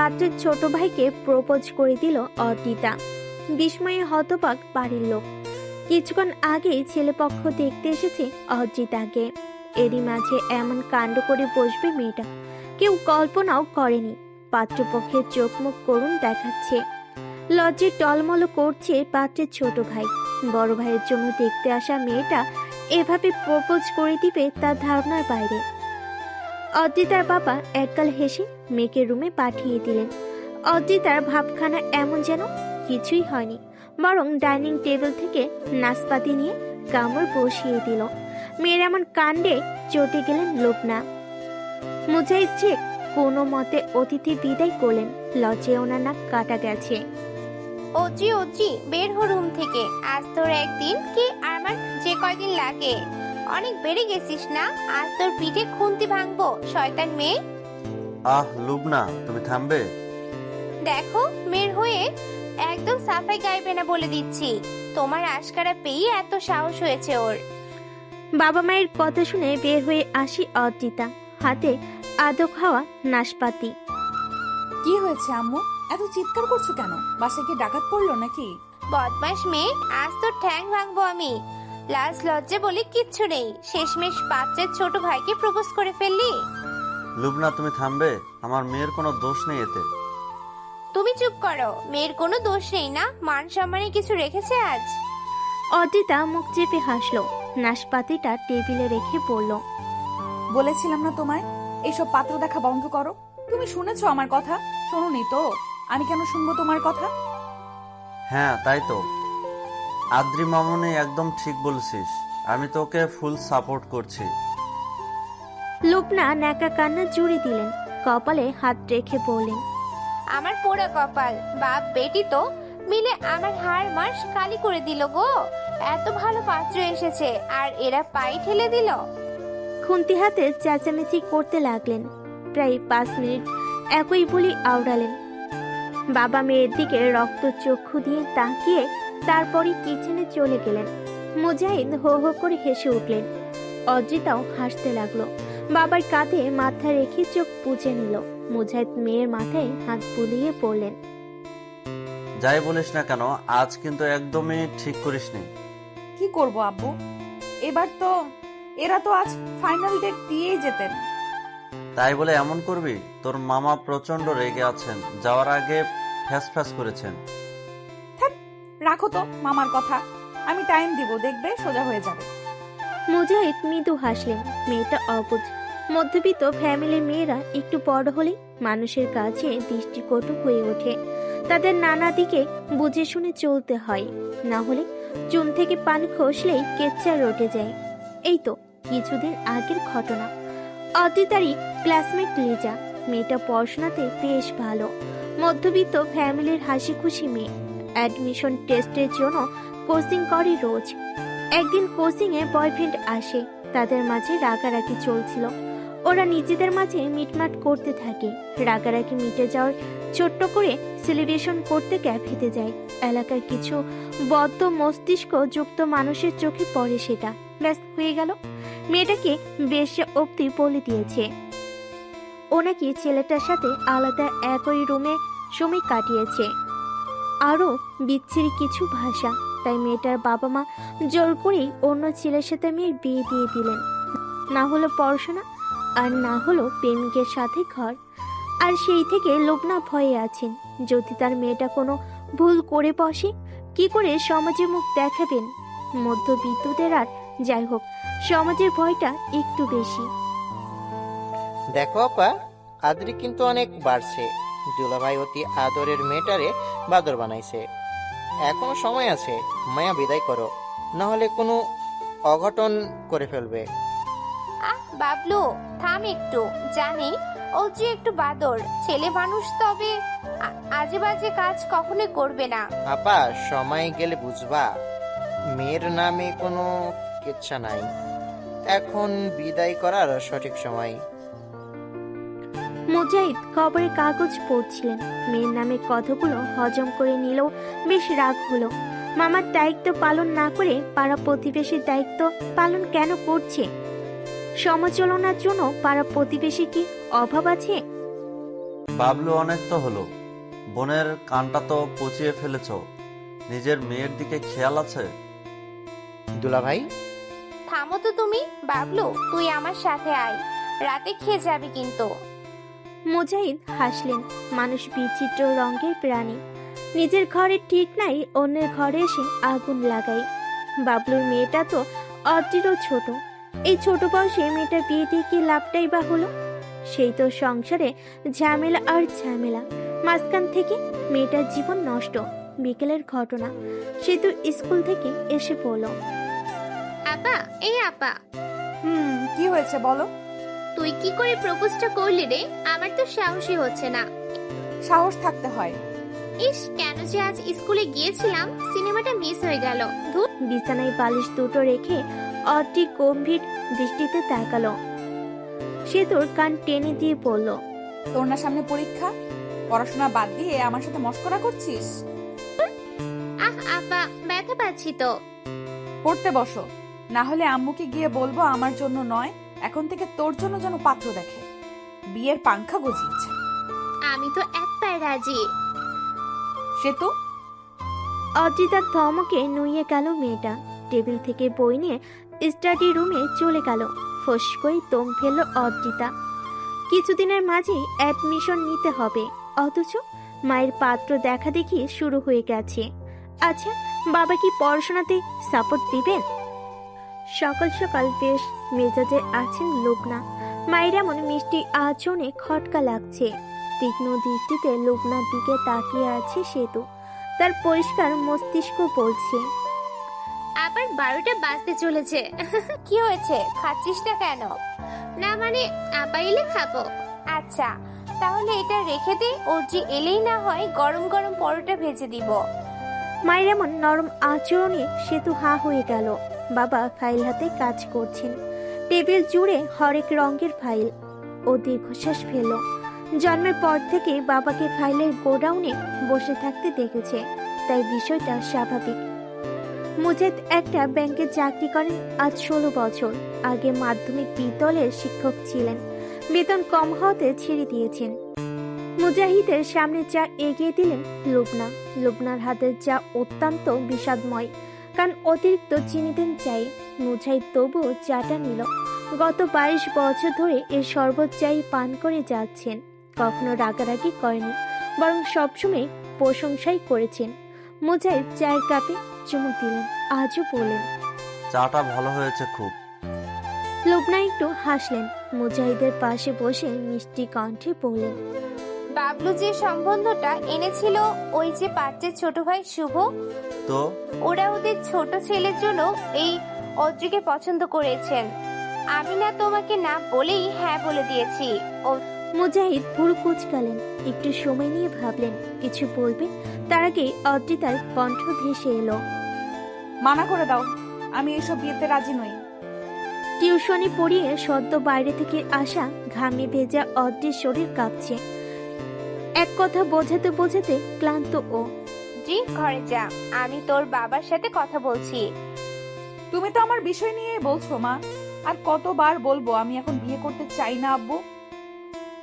পাত্রের ছোট ভাইকে প্রপোজ করে দিল অর্পিতা। বিস্ময়ে হতবাক বাড়ির লোক। কিছুক্ষণ আগেই ছেলেপক্ষ দেখতে এসেছে অর্জিতাকে। এরই মাঝে এমন কাণ্ড করে বসবে মেয়েটা কেউ কল্পনাও করেনি। পাত্রপক্ষের চোখ মুখ করুণ দেখাচ্ছে। লজ্জে টলমল করছে পাত্রের ছোট ভাই। বড় ভাইয়ের জন্য দেখতে আসা মেয়েটা এভাবে প্রপোজ করে দিবে তার ধারণার বাইরে। অদ্রিতার বাবা একগাল হেসে মেয়েকে রুমে পাঠিয়ে দিলেন। অদ্রিতার ভাবখানা এমন যেন কিছুই হয়নি, বরং ডাইনিং টেবিল থেকে নাশপাতি নিয়ে কামড় বসিয়ে দিল। মেয়ের এমন কাণ্ডে চটে গেলেন লোকনা। মুজাহিদ শেখ কোনো মতে অতিথি বিদায় করলেন। লজ্জে ওনার নাক কাটা গেছে। ওজি ওজি বের হো রুম থেকে। আজ তোর একদিন কি আমার যে কয়দিন লাগে। অনেক বেড়ে গেছিস না? আজ তোর পিঠে খুন্তি ভাঙবো শয়তান মেয়ে। আহ লুবনা, তুমি থামবে? দেখো বের হয়ে একদম সাফাই গাইবে না বলে দিচ্ছি। তোমার আশকারা পেয়ে এত সাহস হয়েছে ওর। বাবা মায়ের কথা শুনে বের হয়ে আসি অদ্রিতা, হাতে আদো খাওয়া নাশপাতি। কি হয়েছে আম্মু? এত চিৎকার করছো কেন? বাসায় কি ডাকাত পড়লো নাকি? বদমাস মেয়ে, আজ তোর ঠ্যাং ভাঙবো আমি। লাজ লজ্জা বলে কিচ্ছু নেই। শেষমেশ পাত্রের ছোট ভাইকে প্রপোজ করে ফেললি। লুবনা, তুমি থামবে? আমার মেয়ের কোনো দোষ নেই এতে। তুমি চুপ করো। মেয়ের কোনো দোষ নেই না? মান সম্মানে কিছু রেখেছে আজ? অদ্রিতা মুখ চেপে হাসলো। নাশপাতিটা টেবিলে রেখে বলল, বলেছিলাম না তোমায় এইসব পাত্র দেখা বন্ধ করো। তুমি শুনেছো আমার কথা? শোনোনি তো? আমি কেন শুনবো তোমার কথা? হ্যাঁ তাই তো, আদ্রি মামুনি একদম ঠিক বলছিস। আমি তোকে ফুল সাপোর্ট করছি। লোকনা ন্যাকা কান্না জুড়ে দিলেন। কপালে হাত রেখে বললেন, আমার পোড়া কপাল। বাপ বেটি তো মিলে আমার হাড় মাস কালি করে দিল গো। এত ভালো পাত্র এসেছে আর এরা পাই ঠেলে দিল। খুন্তি হাতে চেঁচামেচি করতে লাগলেন। প্রায় 5 মিনিট একই বলি আওড়ালেন। বাবা মেয়ের দিকে রক্ত চক্ষু দিয়ে তাকিয়ে তারপরই কিচেনে চলে গেলেন। মুজাহিদ হো হো করে হেসে উঠলেন। অদ্রিতাও হাসতে লাগলো। বাবার কাঁধে মাথা রেখে চোখ পুজে নিল। মুজাহিদ মেয়ের মাথায় হাত বুলিয়ে পড়লেন, যাই বলিস না কেন, আজ কিন্তু একদমই ঠিক করিসনি। কি করব আব্বু? এবার তো এরা তো আজ ফাইনাল ডেট দিয়েই যেতেন। তাই বলে এমন করবি? তোর মামা প্রচন্ড রেগে আছেন, যাওয়ার আগে ফ্যাস ফ্যাস করেছেন। থাক, রাখো তো মামার কথা। আমি টাইম দিব, দেখবে সোজা হয়ে যাবে। মুজাহিদ মৃদু হাসলেন। মেয়েটা অবুঝ। মধ্যবিত্ত ফ্যামিলির মেয়েরা একটু বড় হলেই মানুষের কাছে দৃষ্টিকটু হয়ে ওঠে। তাদের নানা দিকে বুঝে শুনে চলতে হয়, না হলে চুন থেকে পানি খসলেই কেচ্চা রটে যায়। এই তো কিছুদিন আগের ঘটনা। অদ্রিতারই ক্লাসমেট লিজা। মেয়েটা পড়াশোনাতে বেশ ভালো। মধ্যবিত্ত ফ্যামিলির হাসি খুশি মেয়ে। অ্যাডমিশন টেস্টের জন্য কোচিং করে রোজ। একদিন কোচিং এ বয়ফ্রেন্ড আসে। তাদের মাঝে রাগারাগি চলছিল। ওরা নিজেদের মাঝে মিটমাট করতে থাকে। রাগারাগি মিটে যাওয়ার ছোট্ট করে সেলিব্রেশন করতে ক্যাফেতে যায়। এলাকার কিছু বদ্ধ মস্তিষ্ক যুক্ত মানুষের চোখে পড়ে সেটা। ব্যাস হয়ে গেল। মেয়েটাকে বেশ অব্দি বলে দিয়েছে ও নাকি ছেলেটার সাথে আলাদা একই রুমে সময় কাটিয়েছে। আরো বিচ্ছিরি কিছু ভাষা। তাই মেয়েটার বাবা মা জোর করেই অন্য ছেলের সাথে মেয়ের বিয়ে দিয়ে দিলেন। না হলো পড়াশোনা, আর না হলো প্রেমিকের সাথে ঘর। আর সেই থেকে লোকনা ভয়ে আছেন, যদি তার মেয়েটা কোনো ভুল করে বসে কি করে সমাজে মুখ দেখাবেন। মধ্যবিত্তদের আর যাই হোক, সমাজের ভয়টা একটু বেশি। দেখো আপা, আদ্রি কিন্তু অনেক বাড়ছে। দুলাভাই অতি আদরের মেয়েটারে বাদর বানাইছে। এখনো সময় আছে, মায়া বিদায় করো, না হলে কোনো অঘটন করে ফেলবে। আহ বাবলু, থাম একটু। জানি ও যে একটু বাদর ছেলে মানুষ, তবে আজে বাজে কাজ কখনোই করবে না। আপা, সময় গেলে বুঝবা মেয়ের নামে কোনো কিচ্ছা নাই। এখন বিদায় করার সঠিক সময়। মুজাহিদ খবরের কাগজ পড়ছিলেন। মেয়ের নামে কথাগুলো হজম করে নিলেও বেশ রাগ হলো। মামার দায়িত্ব পালন না করে পাড়া প্রতিবেশীর দায়িত্ব পালন কেন করছে? সমালোচনার জন্য পাড়া প্রতিবেশী কি অভাব আছে? বাবলু অনেক তো হলো, বোনের কানটা তো পচিয়ে ফেলেছ, নিজের মেয়ের দিকে খেয়াল আছে? দুলাভাই, থামো তো তুমি। বাবলু, তুই আমার সাথে আয়, রাতে খেয়ে যাবি কিন্তু। মুজাহিদ হাসলেন। মানুষ বিচিত্র রঙের প্রাণী, নিজের ঘরে ঠিক নাই অন্যের ঘরে এসে আগুন লাগায়। বাবলুর মেয়েটা তো অদ্রিরও ছোট, এই ছোট বয়সে মেয়েটার বিয়ে দিয়ে কি লাভটাই বা হলো? সেই তো সংসারে ঝামেলা আর ঝামেলা, মাঝখান থেকে মেয়েটার জীবন নষ্ট। বিকেলের ঘটনা, সে তো স্কুল থেকে এসে পড়লো। আপা, এই আপা, কি হয়েছে বলো? তুই কি করে প্রপোজটা করলি রে? আমার তো সাহসই হচ্ছে না। সাহস থাকতে হয়। ইস, কেন যে আজ স্কুলে গিয়েছিলাম, সিনেমাটা মিস হয়ে গেল। ধুর। বিছানায় বালিশ দুটো রেখে অতি গম্ভীর দৃষ্টিতে তাকালো। সে তোর কান টেনে দিয়ে বলল, তোর না সামনে পরীক্ষা, পড়াশোনা বাদ দিয়ে আমার সাথে মস্করা করছিস? আহ আপা, ব্যথা পাচ্ছি তো। পড়তে বসো, না হলে আম্মুকে গিয়ে বলবো আমার জন্য নয়, এখন থেকে তোর জন্য যেন পাত্র দেখে। বিয়ের পাংখা গজিয়েছে। আমি তো এক পায়ে রাজি। সে তো অদ্রিতার ধমকে নুইয়ে গেল মেয়েটা। টেবিল থেকে বই নিয়ে স্টাডি রুমে চলে গেল। ফস করে দম ফেলল অদ্রিতা। কিছুদিনের মাঝেই অ্যাডমিশন নিতে হবে, অথচ মায়ের পাত্র দেখা দেখি শুরু হয়ে গেছে। আচ্ছা, বাবা কি পড়াশোনাতে সাপোর্ট দিবেন? সকাল সকাল বেশ মেজাজে আছেন লুবনা। মায়ের এমন মিষ্টি আচরণে খটকা লাগছে। তীক্ষ্ণ দৃষ্টিতে লুবনার দিকে তাকিয়ে আছে সেতু। তার পরিষ্কার মস্তিষ্ক বলছে, আবার 12টা বাজতে চলেছে। কি হয়েছে, খাচ্ছিস না কেন? না মানে, আপা এলে খাবো। আচ্ছা, তাহলে এটা রেখে দে, ওর যে এলেই না হয় গরম গরম পরোটা ভেজে দিব। মায়ের এমন নরম আচরণে সেতু হা হয়ে গেল। বাবা ফাইল হাতে কাজ করছেন, টেবিল জুড়ে হরেক রঙের ফাইল। ও দীর্ঘশ্বাস ফেলল। জন্মের পর থেকে বাবাকে ফাইলের গোডাউনে বসে থাকতে দেখেছে, তাই বিষয়টা স্বাভাবিক। মুজাহিদ একটা ব্যাংকে চাকরি করেন আজ 16 বছর। আগে মাধ্যমিক বিদ্যালয়ের শিক্ষক ছিলেন, বেতন কম হওয়াতে ছেড়ে দিয়েছেন। মুজাহিদের সামনে চা এগিয়ে দিলেন লুবনা। লুবনার হাতের চা অত্যন্ত বিষাদময়, কারণ অতিরিক্ত চিনি দেন চাই। মুজাহিদ তবুও চাটা নিল। গত 22 বছর ধরে এর শরবত চাই পান করে যাচ্ছেন। কখনো রাগারাগি করেনি, বরং সবসময় প্রশংসাই করেছেন। মুজাহিদ চায়ের কাপে চুমুক দিলেন, আজও বললেন, চাটা ভালো হয়েছে খুব। লুবনা একটু হাসলেন। মুজাহিদের পাশে বসে মিষ্টি কণ্ঠে বললেন, বাবলু যে সম্বন্ধটা এনেছিল, ওই যে পাত্রের ছোট ভাই শুভ, তো ওরা ওদের ছোট ছেলের জন্য এই অদ্রিকে পছন্দ করেছেন। আমি না তোমাকে না বলেই হ্যাঁ বলে দিয়েছি। ও মুজাহিদ ভুরু কুঁচকালেন। একটু সময় নিয়ে ভাবলেন কিছু বলবে, তার আগে অদ্রিতার কণ্ঠ ভেসে এলো, মানা করে দাও, আমি এসব বিয়েতে রাজি নই। টিউশনি পড়িয়ে সদ্য বাইরে থেকে আসা ঘামে ভেজা অদ্রির শরীর কাঁপছে। এক কথা বোঝাতে বোঝাতে ক্লান্ত ও। জি, ঘরে যা, আমি তোর বাবার সাথে কথা বলছি। তুমি তো আমার বিষয় নিয়ে বলছো মা, আর কতবার বলবো আমি এখন বিয়ে করতে চাই না আব্বু?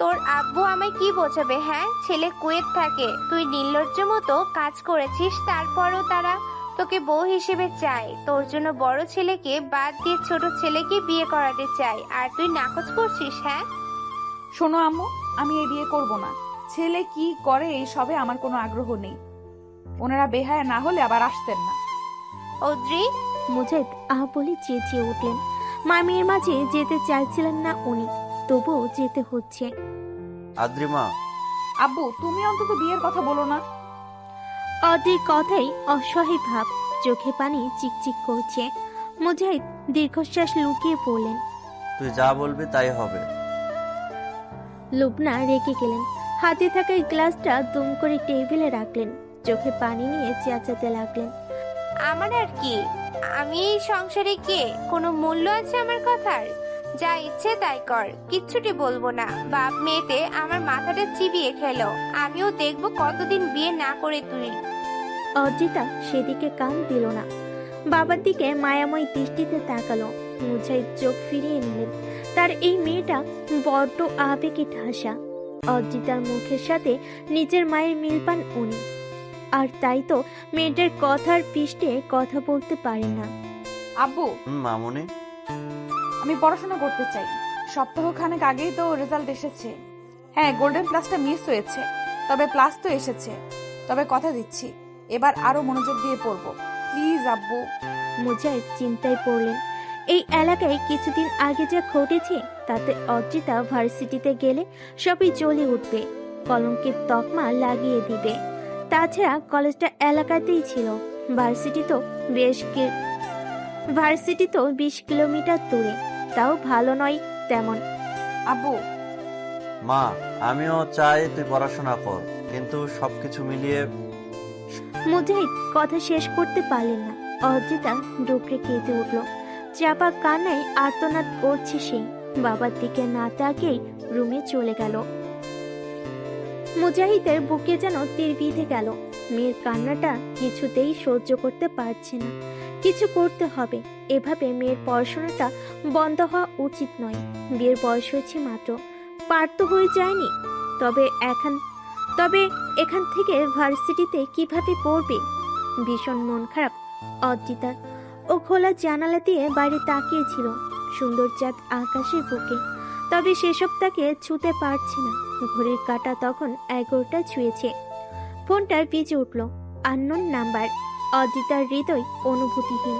তোর আব্বু আমায় কি বোঝাবে? হ্যাঁ, ছেলে কুয়েত থাকে, তুই নির্লজ্জ মতো কাজ করেছিস, তারপরও তারা তোকে বউ হিসেবে চায়। তোর জন্য বড় ছেলেকে বাদ দিয়ে ছোট ছেলেকে বিয়ে করাতে চাই, আর তুই নাকচ করছিস। হ্যাঁ, শোনো আম্মু, আমি এই বিয়ে করব না। ছেলে কি করে এই সবে আমার কোনো আগ্রহ নেই। ওনারা বেহায়া না হলে আবার আসতেন না। অদ্রি। মুজাহিদ আহ বলে চেঁচিয়ে উঠলেন। মামির মাঝে যেতে চাইছিলেন না উনি, তবুও যেতে হচ্ছে। আদ্রিমা, আব্বু, তুমি অন্তত বিয়ের কথা বলো না। অদ্রির কথাই অসহায় ভাব, চোখে পানি চিকচিক করছে। মুজাহিদ দীর্ঘশ্বাস লুকিয়ে পড়লেন। তুই যা বলবি তাই হবে। লুবনা রেগে গেলেন। হাতে থাকা গ্লাসটা দুম করে টেবিলে রাখলেন, চোখে পানি নিয়ে চেঁচাতে লাগলেন, আমার আর কি? আমি এই সংসারে কে? কোনো মূল্য আছে আমার কথার? যা ইচ্ছে তাই কর, কিচ্ছুটি বলবো না। বাপ মেয়েতে আমার মাথাটা চিবিয়ে খেলো, আমিও দেখবো কতদিন বিয়ে না করে তুই। অদ্রিতা সেদিকে কান দিল না, বাবার দিকে মায়াময় দৃষ্টিতে তাকালো। মুজাহিদ চোখ ফিরিয়ে নিলেন। তার এই মেয়েটা বড্ড আবেগে ঠাসা। অর্জিতার মুখের সাথে নিজের মায়ের মিল পান উনি। আর তাই তো মেয়েটার কথার পৃষ্ঠে কথা বলতে পারে না। আব্বু, মামুনি। আমি পড়াশোনা করতে চাই। সপ্তাহখানেক আগেই তো রেজাল্ট এসেছে। হ্যাঁ, গোল্ডেন প্লাসটা মিস হয়েছে, তবে প্লাস তো এসেছে। তবে কথা দিচ্ছি, এবার আরো মনোযোগ দিয়ে পড়বো। প্লিজ আব্বু। মুজাহিদ চিন্তায় পড়লেন। এই এলাকায় কিছুদিন আগে যা ঘটেছে তাতে অর্জিতা ভার্সিটিতে গেলে সবই জ্বলে উঠবে, কলঙ্কের তকমা লাগিয়ে দিবে। তাছাড়া কলেজটা এলাকাতেই ছিল, ভার্সিটি তো ভার্সিটি তো 20 কিলোমিটার দূরে, তাও ভালো নয় তেমন। আব্বু, মা, আমিও চাই তুই পড়াশোনা কর, কিন্তু সবকিছু মিলিয়ে মুজাহিদ কথা শেষ করতে পারলেন না। অর্জিতা ডুকরে কেঁদে উঠল। চাপা কান্নায় আর্তনাদ করছে সে। বাবার দিকে না তাকিয়েই রুমে চলে গেল। মুজাহিদের বুকে যেন তীর বিঁধে গেল। মেয়ের কান্নাটা কিছুতেই সহ্য করতে পারছে না। কিছু করতে হবে। এভাবে মেয়ের পড়াশোনাটা বন্ধ হওয়া উচিত নয়। বিয়ের বয়স হয়েছে মাত্র, পার তো হয়ে যায়নি। তবে এখান থেকে ভার্সিটিতে কিভাবে পড়বে? ভীষণ মন খারাপ অর্জিতার। ও খোলা জানালা দিয়ে বাইরে তাকিয়েছিল, সুন্দর চাঁদ আকাশের বুকে। তবে সেসব তাকে ছুতে পারছে না। ঘড়ির কাঁটা তখন 11টা ছুঁয়েছে। ফোনটা বেজে উঠল। Unknown number. অর্জিতার হৃদয় অনুভূতিহীন।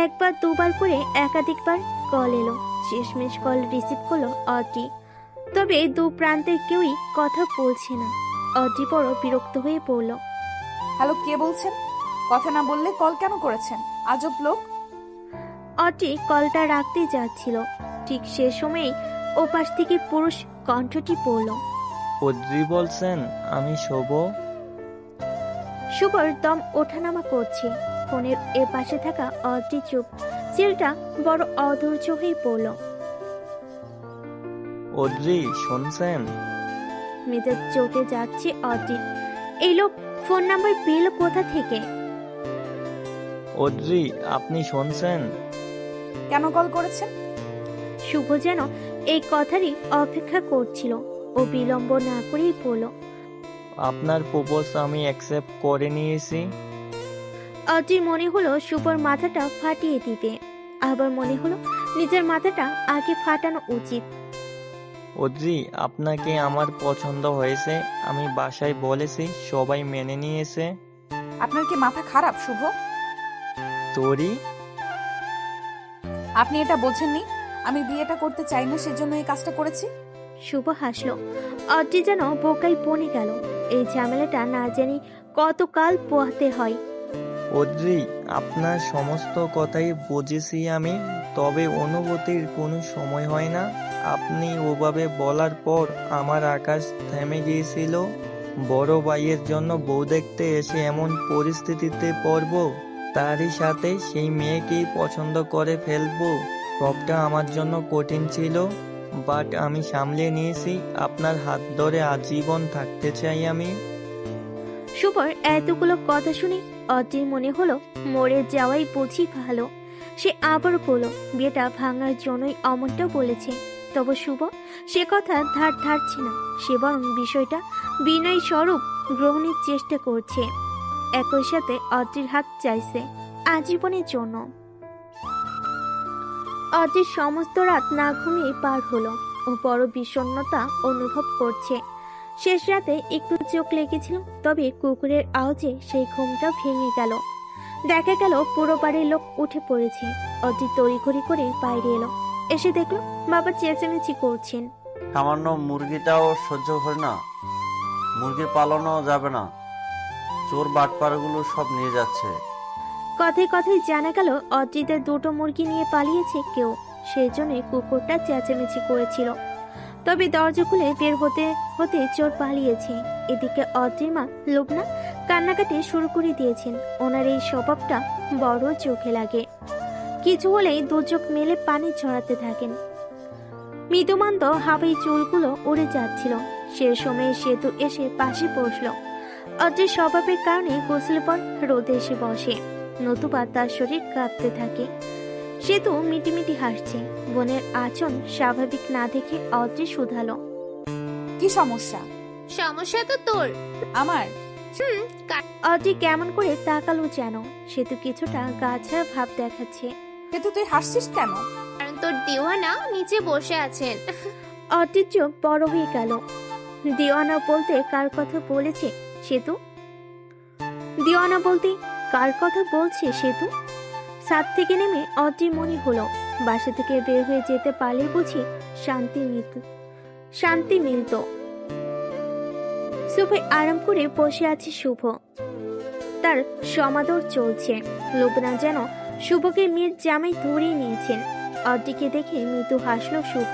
একবার দুবার করে একাধিকবার কল এলো। শেষমেশ কল রিসিভ করলো অর্জি। তবে দু প্রান্তের কেউই কথা বলছে না। অর্জি বড় বিরক্ত হয়ে পড়ল। হ্যালো, কে বলছেন? কথা না বললে কল কেন করেছেন? আজব লোক। অর্জি কলটা রাখতে যাচ্ছিল, ঠিক সে সময়েই ওপাশ থেকে পুরুষ কণ্ঠটি পড়ল। অদ্রি বলছেন? আমি শোভ। শুভর দম ওঠানামা করছে। ফোনের এ পাশে থাকা অর্জি চুপ। ছেলেটা বড় অধৈর্য হয়ে পড়ল। অদ্রি শুনছেন? মেজাজ চটে যাচ্ছে অর্জি। এই লোক ফোন নাম্বার পেল কোথা থেকে? অদ্রি, আপনি শুনছেন? কেন কল করেছেন? শুভ যেন এই কথারই অপেক্ষা করছিল। ও বিলম্ব না করেই বলল, আপনার প্রপোজ আমি অ্যাকসেপ্ট করে নিয়েছি। অর্জির মনে হলো শুভর মাথাটা ফাটিয়ে দিতে। আবার মনে হলো নিজের মাথাটা আগে ফাটানো উচিত। অদ্রি, আপনাকে আমার পছন্দ হয়েছে। আমি বাসায় বলেছি, সবাই মেনে নিয়েছে। আপনার কি মাথা খারাপ শুভ? তোরি, আপনি এটা বোঝেননি? আমি বিয়েটা করতে চাই না, সেজন্য এই কাজটা করেছি। শুভ হাসলো। অর্জি যেন বোকাই বনে গেল। এই ঝামেলাটা না জানি কতকাল পোহাতে হয়। অদ্রি, আপনার সমস্ত কথাই বুঝেছি আমি, তবে অনুভূতির কোনো সময় হয় না। আপনি ওভাবে বলার পর আমার আকাশ থেমে গিয়েছিল। বড় ভাইয়ের জন্য বউ দেখতে এসে এমন পরিস্থিতিতে পড়ব, তারই সাথে সেই মেয়েকেই পছন্দ করে ফেলবো। সবটা আমার জন্য কঠিন ছিল, বাট আমি সামলে নিয়েছি। আপনার হাত ধরে আজীবন থাকতে চাই আমি। শুভর এতগুলো কথা শুনে অর্জির মনে হলো মরে যাওয়াই বুঝি ভালো। সে আবারও বলল বিয়েটা ভাঙার জন্যই অমনটা বলেছে। তবে শুভ সে কথা ধারছে না। সে বরং বিষয়টা বিনয় স্বরূপ গ্রহণের চেষ্টা করছে। একই সাথে অর্জির হাত চাইছে আজীবনের জন্য। অর্জির সমস্ত রাত না ঘুমিয়ে পার হলো। ও বড় বিষণ্ণতা অনুভব করছে। শেষ রাতে একটু চোখ লেগেছিল, তবে কুকুরের আওয়াজে সেই ঘুমটা ভেঙে গেল। দেখা গেল পুরো বাড়ির লোক উঠে পড়েছে। অর্জি তড়িঘড়ি করে বাইরে এলো। এসে দেখলো বাবা চেঁচামেচি করছেন। সামান্য মুরগিটাও সহ্য হয় না? মুরগি পালানো যাবে না? চোর বাটপারগুলো সব নিয়ে যাচ্ছে। কথায় কথায় জানা গেল অর্জিদের দুটো মুরগি নিয়ে পালিয়েছে কেউ। সেই জন্যই কুকুরটা চেঁচামেচি করেছিল। তবে দরজা খুলে বের হতে হতে চোর পালিয়েছে। এদিকে অর্জির মা লুবনা কান্নাকাটি শুরু করে দিয়েছেন। ওনার এই স্বভাবটা বড় চোখে লাগে। কিছু হলেই দু চোখ মেলে পানি ছড়াতে থাকেন। মৃদুমন্দ হাওয়াই চুলগুলো উড়ে যাচ্ছিল। সে সময় সেতু এসে পাশে বসল। অর্জির স্বভাবের কারণে গোসল পর রোদে এসে বসে, নতুবা তার শরীর কাঁপতে থাকে। সেতু মিটিমিটি হাসছে। বোনের আচরণ স্বাভাবিক না দেখে অর্জি শুধালো, কি সমস্যা? সমস্যা তো তোর। আমার? অদ্রি কেমন করে তাকালো যেন, সে তো কিছুটা গাছাড়া ভাব দেখাচ্ছে। কিন্তু তুই হাসছিস কেন? কারণ তোর দেওয়ানা নিচে বসে আছেন। অদ্রির চোখ বড় হয়ে গেল। দিওয়ানা বলতে কার কথা বলেছে সেতু? দিওয়ানা বলতে কার কথা বলছে সেতু? ছাদ থেকে নেমে অদ্রির মনে হলো বাসা থেকে বের হয়ে যেতে পারলে বুঝি শান্তি মিলত। সোফায় আরাম করে বসে আছে শুভ, তার সমাদর চলছে। লোবনা যেন শুভকে মেয়ের জামাই ধরিয়ে নিয়েছেন। অদ্রিকে দেখে মৃদু হাসলো শুভ।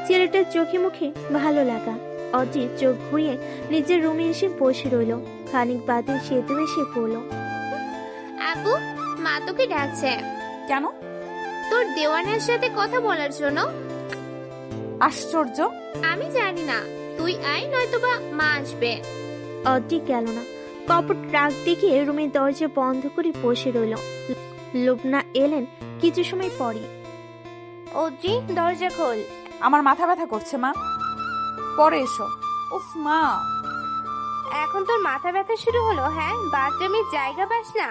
ছেলেটার চোখে মুখে ভালো লাগা। অদ্রি চোখ ঘুরিয়ে নিজের রুমে এসে বসে রইল। খানিক বাদে সেতু এসে পড়ল। আপু, মা তোকে ডাকছে কেন? তোর দেওয়ানের সাথে কথা বলার জন্য। আশ্চর্য। আমি জানি না, তুই আয়, নয়তোবা মা আসবে। অদ্রি গেল না। কপট রাগ দেখিয়ে রুমের দরজা বন্ধ করে বসে রইল। লোবনা এলেন কিছু সময় পরে। অদ্রি, দরজা খোল। আমার মাথা ব্যথা করছে মা, পরে এসো। উফ মা। এখন তোর মাথা ব্যথা শুরু হলো? হ্যাঁ, বাথরুমের জায়গা পাস না?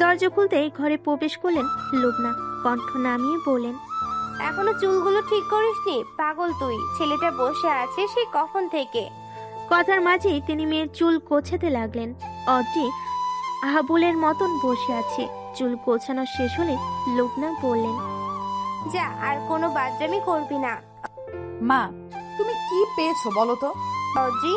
দরজা খুলতে ঘরে প্রবেশ করলেন লোবনা। কণ্ঠ নামিয়ে বললেন, এখনো চুলগুলো ঠিক করিসনি? পাগল তুই। ছেলেটা বসে আছে সে কখন থেকে। কথার মাঝেই তিনি মেয়ের চুল গোছাতে লাগলেন। অদ্রি আহাবুলের মতন বসে আছে। চুল গোছানো শেষ হলে লোবনা বললেন, যা, আর কোনো বাথরুমই করবি না। মা, তুমি কি পেয়েছো বলো তো? অদ্রি,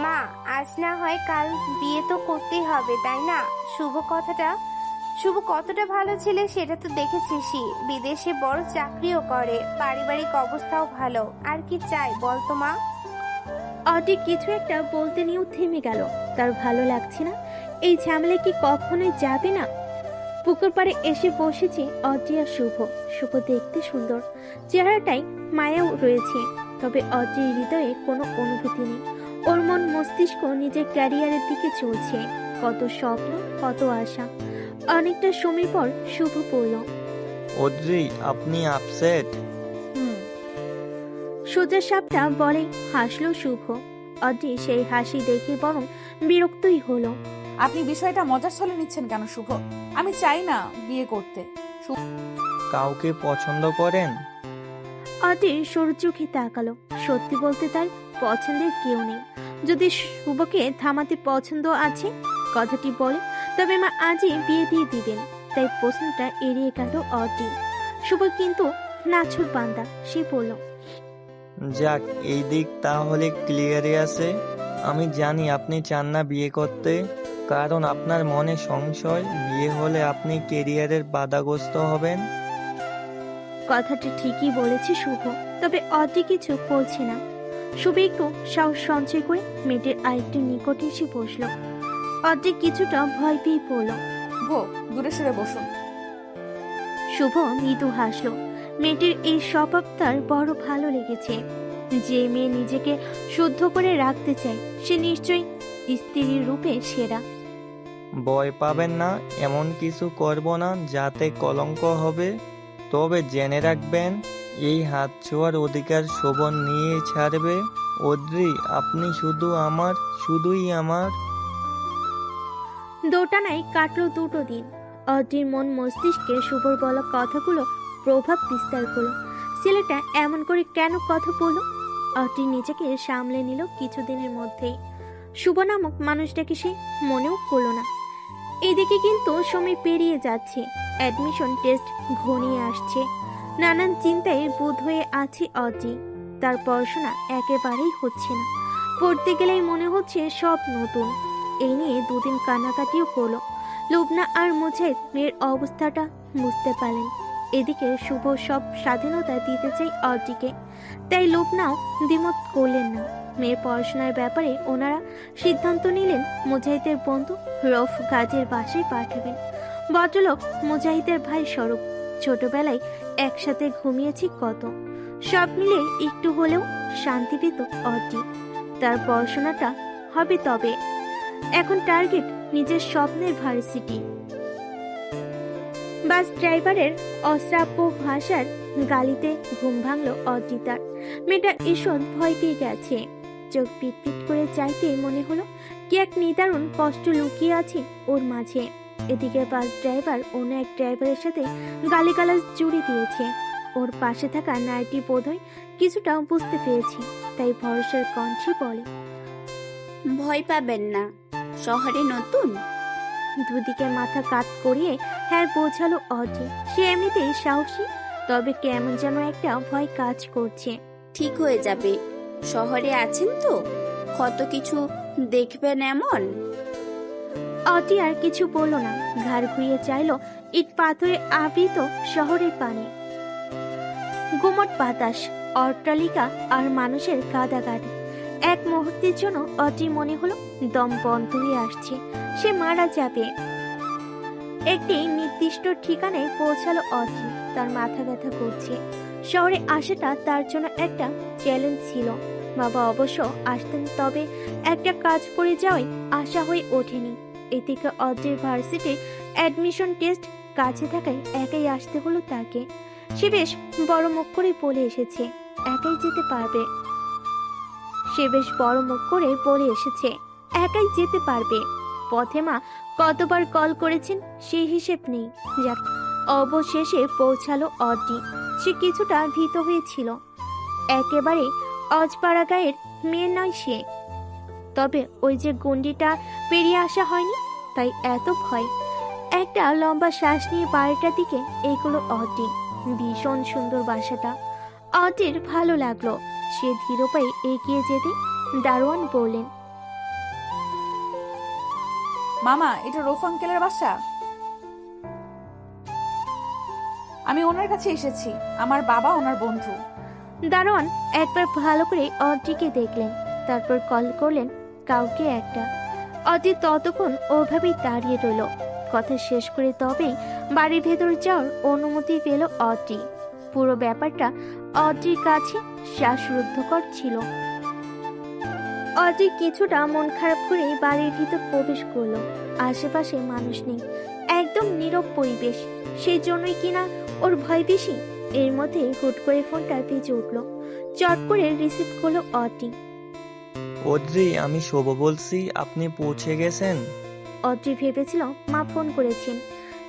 মা, আজ না হয় কাল বিয়ে তো করতেই হবে, তাই না? শুভ কতটা ভালো ছেলে সেটা তো দেখেছিসই। বিদেশে বড় চাকরিও করে, পারিবারিক অবস্থাও ভালো। আর কি চাই বলতো মা? অদ্রি কিছু একটা বলতে নিয়েও থেমে গেল। তার ভালো লাগছে না। এই ঝামেলা কি কখনোই যাবে না? পুকুর পাড়ে এসে বসেছে অদ্রি আর শুভ। শুভ দেখতে সুন্দর, চেহারাটাই মায়াও রয়েছে। তবে অদ্রির হৃদয়ে কোনো অনুভূতি নেই। ওর মন মস্তিষ্ক নিজের ক্যারিয়ারের দিকে চলছে। কত স্বপ্ন, কত আশা। অনেকটা সময় পর শুভ বলল, অদ্রি, আপনি আপসেট? হুম। সোজা সাপটা বলে হাসলো শুভ। অদ্রি সেই হাসি দেখে বরং বিরক্তই হলো। আপনি বিষয়টা মজার ছলে নিচ্ছেন কেন শুভ? আমি চাই না বিয়ে করতে। কাউকে পছন্দ করেন? অদ্রি সরু চোখে তাকালো। সত্যি বলতে তার পছন্দের কেউ নেই। যদি শুভকে থামাতে পছন্দ আছে কথাটি বলে, তবে মা আজই বিয়ে দিয়ে দিবেন। তাই প্রশ্নটা এড়িয়ে গেল অদ্রি। শুভ কিন্তু নাছুর বান্দা, সে বলল, যাক, এই দিক তাহলে ক্লিয়ারই আছে। আমি জানি আপনি চান না বিয়ে করতে, কারণ আপনার মনে সংশয় বিয়ে হলে আপনি কেরিয়ারের বাধাগ্রস্ত হবেন। কথাটা ঠিকই বলেছে শুভ। তবে অদ্রি কিছু বলছে না। শুভ একটু সাহস সঞ্চয় করে মেয়েটির আরেকটু নিকটে এসে বসল। অদ্রি কিছুটা ভয় পেয়ে পড়ল। দূরে সরে বসুন। শুভ মৃদু হাসলো। মেয়েটির এই স্বভাব তার বড় ভালো লেগেছে। যে মেয়ে নিজেকে শুদ্ধ করে রাখতে চায় সে নিশ্চয়ই স্ত্রীর রূপে সেরা। ভয় পাবেন না, এমন কিছু করব না যাতে কলঙ্ক হবে। তবে জেনে রাখবেন, এই হাত ছোঁয়ার অধিকার শোভন নিয়ে ছাড়বে। অদ্রি, আপনি শুধু আমার, শুধুই আমার। দোটানায় কাটলো দুটো দিন। অদ্রির মন মস্তিষ্কে শুভর বলা কথাগুলো প্রভাব বিস্তার করলো। ছেলেটা এমন করে কেন কথা বলল? অদ্রি নিজেকে সামলে নিল কিছুদিনের মধ্যেই। শুভ নামক মানুষটাকে সে মনেও করলো না। এদিকে কিন্তু সময় পেরিয়ে যাচ্ছে। অ্যাডমিশন টেস্ট ঘনিয়ে আসছে। নানান চিন্তায় বুঁদ হয়ে আছে অদ্রি। তার পড়াশোনা একেবারেই হচ্ছে না। পড়তে গেলেই মনে হচ্ছে সব নতুন। এই নিয়ে দুদিন কান্নাকাটিও করলো। লোবনা আর মুজাহিদ মেয়ের অবস্থাটা বুঝতে পারলেন। এদিকে শুভ সব স্বাধীনতা দিতে চাই অদ্রিকে, তাই লোবনাও দ্বিমত করলেন না। মেয়ের পড়াশোনার ব্যাপারে ওনারা সিদ্ধান্ত নিলেন মুজাহিদের বন্ধু রফ গাজীর বাসায় পাঠাবেন। ভদ্রলোক মুজাহিদের ভাই স্বরূপ। ছোটবেলায় একসাথে ঘুমিয়েছি কত। সব মিলে একটু হলেও শান্তি পেত অদ্রি। তার পড়াশোনাটা হবে, তবে এখন টার্গেট নিজের স্বপ্নের ভার্সিটি। বাস ড্রাইভারের অশ্রাব্য ভাষার গালিতে ঘুম ভাঙলো অর্জিতার। মেয়েটা ঈষৎ ভয় পেয়ে গেছে। চোখ পিটপিট করে চাইতে মনে হলো কি এক নিদারুণ কষ্ট লুকিয়ে আছে ওর মাঝে। এদিকে বাস ড্রাইভার অন্য এক ড্রাইভারের সাথে গালিগালাজ জুড়ে দিয়েছে। ওর পাশে থাকা নাইটি বোধহয় কিছুটা বুঝতে পেরেছি, তাই ভরসার কণ্ঠে বলে, ভয় পাবেন না, শহরে নতুন। দুদিকে মাথা কাত করিয়ে হ্যাঁ বোঝালো অজি। সে এমনিতেই সাহসী, তবে কেমন যেন একটা ভয় কাজ করছে। ঠিক হয়ে যাবে, শহরে আছেন তো, কত কিছু দেখবেন এমন। অজি আর কিছু বলল না, ঘাড় ঘুরিয়ে চাইলো ইট পাথরে আবৃত শহরের পানি। গুমট বাতাস, অট্টালিকা আর মানুষের গাদাগাদি। এক মুহূর্তের জন্য অজি মনে হলো দম বন্ধ হয়ে আসছে, সে মারা যাবে। একটি নির্দিষ্ট ঠিকানায় পৌঁছালো অজি। তার মাথা ব্যথা করছে। শহরে আসাটা তার জন্য একটা চ্যালেঞ্জ ছিল। বাবা অবশ্য আসতেন, তবে একটা কাজ পড়ে যাওয়ায় আশা হয়ে ওঠেনি। এদিকে অজির ভার্সিটি অ্যাডমিশন টেস্ট কাছে থাকায় একাই আসতে হলো তাকে। সে বেশ বড় মুখ করে বলে এসেছে একাই যেতে পারবে। একাই যেতে পারবে। পথে মা কতবার কল করেছেন সেই হিসেব নেই। যাক, অবশেষে পৌঁছালো অজি। সে কিছুটা ভীত হয়েছিল। একেবারে অজপাড়া গায়ের মেয়ে নয় সে, তবে ওই যে গন্ডিটা পেরিয়ে আসা হয়নি, তাই এত ভয়। একটা লম্বা শ্বাস নিয়ে বাড়িটার দিকে এগুলো অজি। ভীষণ সুন্দর বাসাটা। অজির ভালো লাগলো। সে ধীর পায়ে এগিয়ে যেতে দারোয়ান বললেন, মামা, এটা রৌফ আঙ্কেলের বাসা? আমি ওনার কাছে এসেছি, আমার বাবা ওনার বন্ধু। দারোয়ান একবার ভালো করে অজিকে দেখলেন, তারপর কল করলেন কাউকে একটা। অজি ততক্ষণ ওভাবেই দাঁড়িয়ে রইল। কথা শেষ করে তবেই বাড়ির ভেতর যাওয়ার অনুমতি পেল অজি। পুরো ব্যাপারটা অজির কাছে শ্বাসরুদ্ধকর ছিল। অজি কিছুটা মন খারাপ করে বাড়ির ভিতর প্রবেশ করলো। আশেপাশে মানুষ নেই, একদম নীরব পরিবেশ। সেই জন্যই কিনা ওর ভয় বেশি। এর মধ্যে হুট করে ফোনটা বেজে উঠলো। চট করে রিসিভ করলো অজি। অদ্রি, আমি শোভ বলছি, আপনি পৌঁছে গেছেন? অজি ভেবেছিল মা ফোন করেছেন,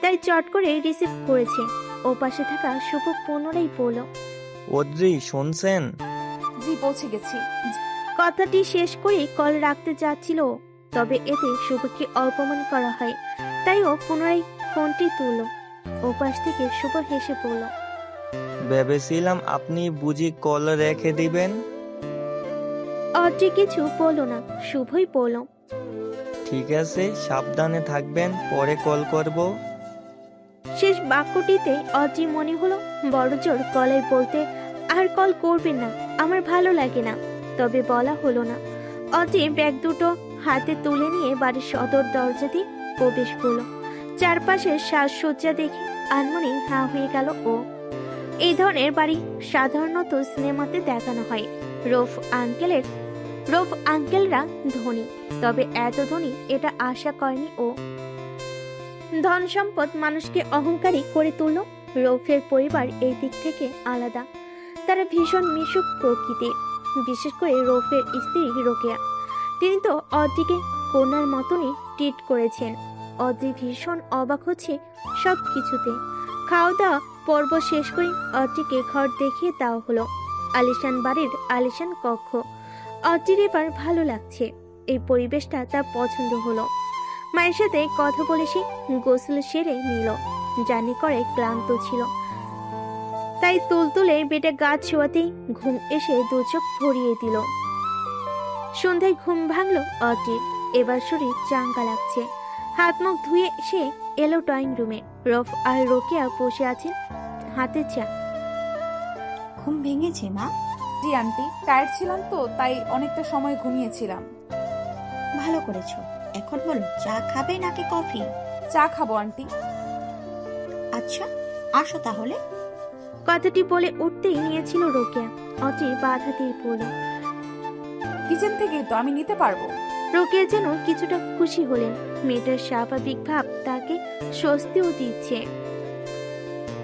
তাই চট করে রিসিভ করেছে। ও পাশে থাকা শুভ পুনরায় বলল, অদ্রি শুনছেন? জি, পৌঁছে গেছি। কথাটি শেষ করে কল রাখতে যাচ্ছিল, তবে এতে শুভকে অপমান করা হয়, তাই ও পুনরায় ফোনটি তুলল। ও পাশ থেকে শুভ হেসে পড়ল। ভেবেছিলাম আপনি বুঝি কল রেখে দিবেন। অজি কিছু বলল না, শুভই বলল, ঠিক আছে, সাবধানে থাকবেন, পরে কল করব। শেষ বাক্যটিতে অজি মনে হলো বড় জোর গলায় বলতে, আর কল করবেন না, আমার ভালো লাগে না। তবে বলা হলো না। অজি ব্যাগ দুটো হাতে তুলে নিয়ে বাড়ির সদর দরজা দিয়ে প্রবেশ করলো। চারপাশের সাজসজ্জা দেখে আনমনে হাঁ হয়ে গেল ও। এই ধরনের বাড়ি সাধারণত সিনেমাতে দেখানো হয়। রৌফ আঙ্কেলরা ধনী, তবে এত ধনী এটা আশা করেনি ও। ধন সম্পদ মানুষকে অহংকারী করে তুলল। রৌফের পরিবার এই দিক থেকে আলাদা। তারা ভীষণ মিশুক প্রকৃতির, বিশেষ করে রৌফের স্ত্রী রোকেয়া। তিনি তো অদ্রিকে কন্যার মতনই ট্রিট করেছেন। অদ্রি ভীষণ অবাক হচ্ছে সব কিছুতে। খাওয়া দাওয়া পর্ব শেষ করে অদ্রিকে ঘর দেখিয়ে দেওয়া হলো। আলিশান বাড়ির আলিশান কক্ষ। অদ্রির এবার ভালো লাগছে। এই পরিবেশটা তার পছন্দ হলো। মায়ের সাথে কথা বলে সে গোসল সেরে নিল। জার্নি করে ক্লান্ত ছিল, তাই তুলতুলে বেডে গা ছোঁয়াতেই ঘুম এসে দু চোখ ভরিয়ে দিল। সন্ধ্যায় ঘুম ভাঙলো অদ্রির। এবার শরীর চাঙ্গা লাগছে। হাত মুখ ধুয়ে সে এলো ড্রয়িং রুমে। রফ আর রোকেয়া বসে আছেন, হাতে চা। ঘুম ভেঙেছে মা? জি আন্টি, টায়ার্ড ছিলাম তো, তাই অনেকটা সময় ঘুমিয়েছিলাম। ভালো করেছো। এখন বলো, চা খাবে নাকি কফি? চা খাবো আন্টি। আচ্ছা, আসো তাহলে। কথাটি বলে উঠতেই নিয়েছিল রোকেয়া। অদ্রি বাধা দিয়ে পড়ল। কিচেন থেকেই তো, আমি নিতে পারবো। রোকেয়া যেন কিছুটা খুশি হলেন। মেয়েটার স্বাভাবিক ভাব তাকে স্বস্তিও দিচ্ছে।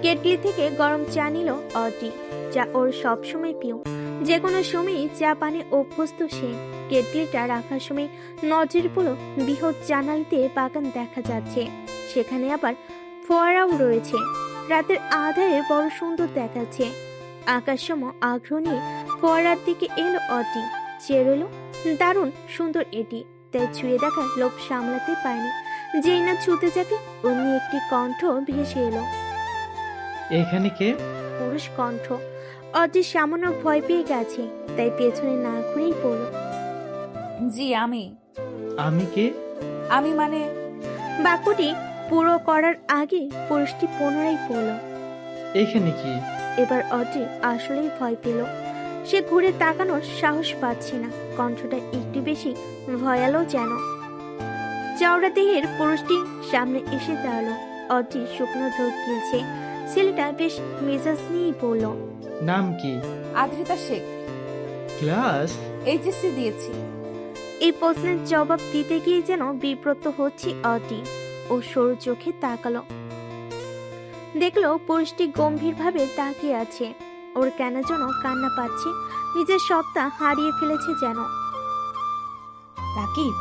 কেটলি থেকে গরম চা নিল অড্রি, যা ওর সবসময় প্রিয়। যে কোনো সময়ই চা পানে অভ্যস্ত সে। কেটলিটা রাখার সময় নজর পড়ল বৃহৎ জানালাতে বাগান দেখা যাচ্ছে, সেখানে আবার ফোয়ারাও রয়েছে। রাতের আধারে বড় সুন্দর দেখাচ্ছে। আকাশসম আগ্রহ নিয়ে ফোয়ারার দিকে এলো অড্রি, চেয়ে রইল। দারুণ সুন্দর এটি, তাই ছুঁয়ে দেখার লোভ সামলাতে পারেনি। যেই না ছুতে যাবে অমনি একটি কণ্ঠ ভেসে এলো। এখানে কে? পুরুষ কণ্ঠ। অড্রি সামান্য ভয় পেয়ে গেছে, তাই পেছনে না ঘুরেই পড়ল। জি আমি। আমি কে? আমি মানে বাক্যটি পুরো করার আগে পুরুষটি পুনরায় পড়ল। এখানে কি? এবার অড্রি আসলেই ভয় পেল। সে ঘুরে তাকানোর সাহস পাচ্ছে না। কণ্ঠটা একটু বেশি ভয়ালো যেন। চওড়া দেহের পুরুষটি সামনে এসে দাঁড়ালো। অড্রি শুকনো ঢোক গিলছে। ছেলেটা বেশ মেজাজ নিয়েই বলল, নাম কি? আদ্রিতা শেখ। ক্লাস? এইচএসসি দিয়েছি। এই প্রশ্নের জবাব দিতে গিয়ে যেন বিব্রত হচ্ছে অড্রি। ও সরু চোখে তাকালো, দেখলো পুরুষটি গম্ভীরভাবে তাকিয়ে আছে। ওর কেন যেন কান্না পাচ্ছে, নিজের সত্তা হারিয়ে ফেলেছে যেন। রাকিব,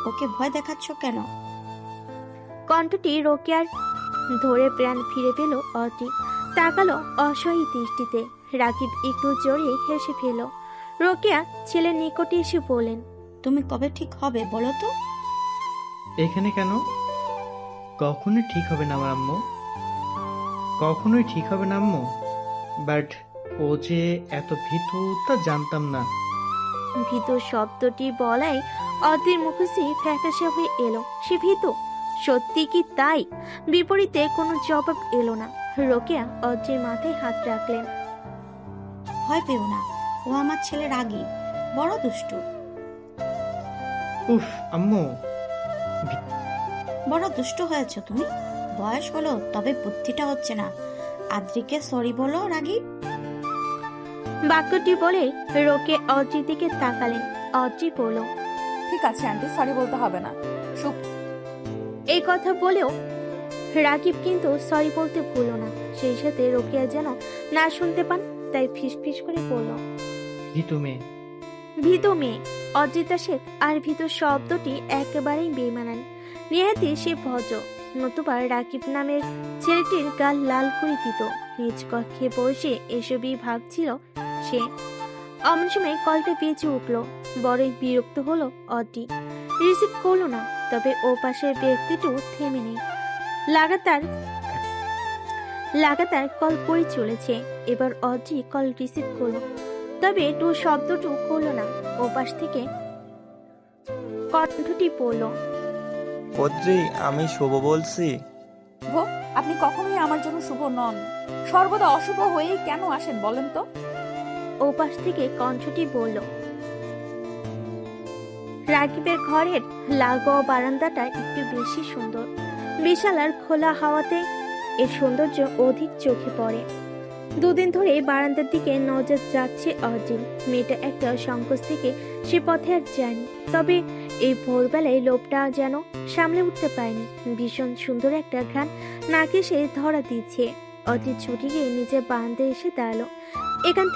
ওকে ভয় দেখাচ্ছ কেন? কণ্ঠটি রোকেয়ার ধরে প্রাণ ফিরে পেল অড্রি। তাকালো অসহায় দৃষ্টিতে। রাকিব একটু জোরে হেসে ফেল। রোকেয়া ছেলের নিকটে এসে বললেন, তুমি কবে ঠিক হবে বলো তো? এখানে কেন? কখনোই ঠিক হবে না আমার আম্মু, কখনোই ঠিক হবে না আম্মু। বাট ও যে এত ভীতু তা জানতাম না। ভীত শব্দটি বলাই অদ্রির মুখশ্রী ফ্যাকাশে হয়ে এলো। সে ভীত? সত্যি কি তাই? বিপরীতে কোনো জবাব এলো না। রোকেয়া অদ্রির মাথায় হাত রাখলেন। ভয় পেও না, ও আমার ছেলে রাগী, বড় দুষ্টু। উফ আম্মু, বড় দুষ্ট হয়েছো তুমি। বয়স হলো তবে বুদ্ধিটা হচ্ছে না। আদ্রিকে সরি বলো রাগী। বাক্যটি বলে রোকে অদ্রির দিকে তাকালেন। অদ্রি বলল, ঠিক আছে আন্টি, সরি বলতে হবে না। এই কথা বলেও রাকিব কিন্তু সরি বলতে ভুলো না। সেই সাথে রোকেয়া যেন না শুনতে পান, তাই ফিসফিস করে বলল, ভীতু মেয়ে। ভীত মেয়ে? অদ্রিতা শেখ আর ভীত শব্দটি একেবারেই বেমানান। নিহাতি সে ভদ্র, নতুবা রাকিব নামের ছেলেটির গাল লাল করে দিত। নিজ কক্ষে বসে এসবই ভাবছিল সে। অমন সময় কলটা বেজে উঠল। বড়ই বিরক্ত হলো অড্রি। রিসিভ করলো না, তবে ও পাশের ব্যক্তিটু থেমে নেই। লাগাতার কল করে চলেছে। এবার অড্রি কল রিসিভ করলো, তবে টু শব্দটু করলো না। ও পাশ থেকে কণ্ঠটি পড়ল, অদ্রি, আমি শুভ বলছি। শুভ? আপনি কখনোই আমার জন্য শুভ নন। সর্বদা অশুভ হয়েই কেন আসেন বলেন তো? ও পাশ থেকে কণ্ঠটি বলল, রাকিবের ঘরের লাগোয়া বারান্দাটা একটু বেশি সুন্দর। বিশাল আর খোলা হাওয়াতে এর সৌন্দর্য অধিক চোখে পড়ে। দুদিন ধরে বারান্দার দিকে নজর যাচ্ছে অর্জুন। মেয়েটা একটা সংকোচ থেকে সে পথে আর যায়নি, তবে এই ভোরবেলায় লোভটা যেন সামলে উঠতে পারেনি। ভীষণ সুন্দর একটা ঘ্রাণ নাকে সে ধরা দিচ্ছে। অর্জুন ছুটি গিয়ে নিজের বারান্দায় এসে দাঁড়ালো। এখান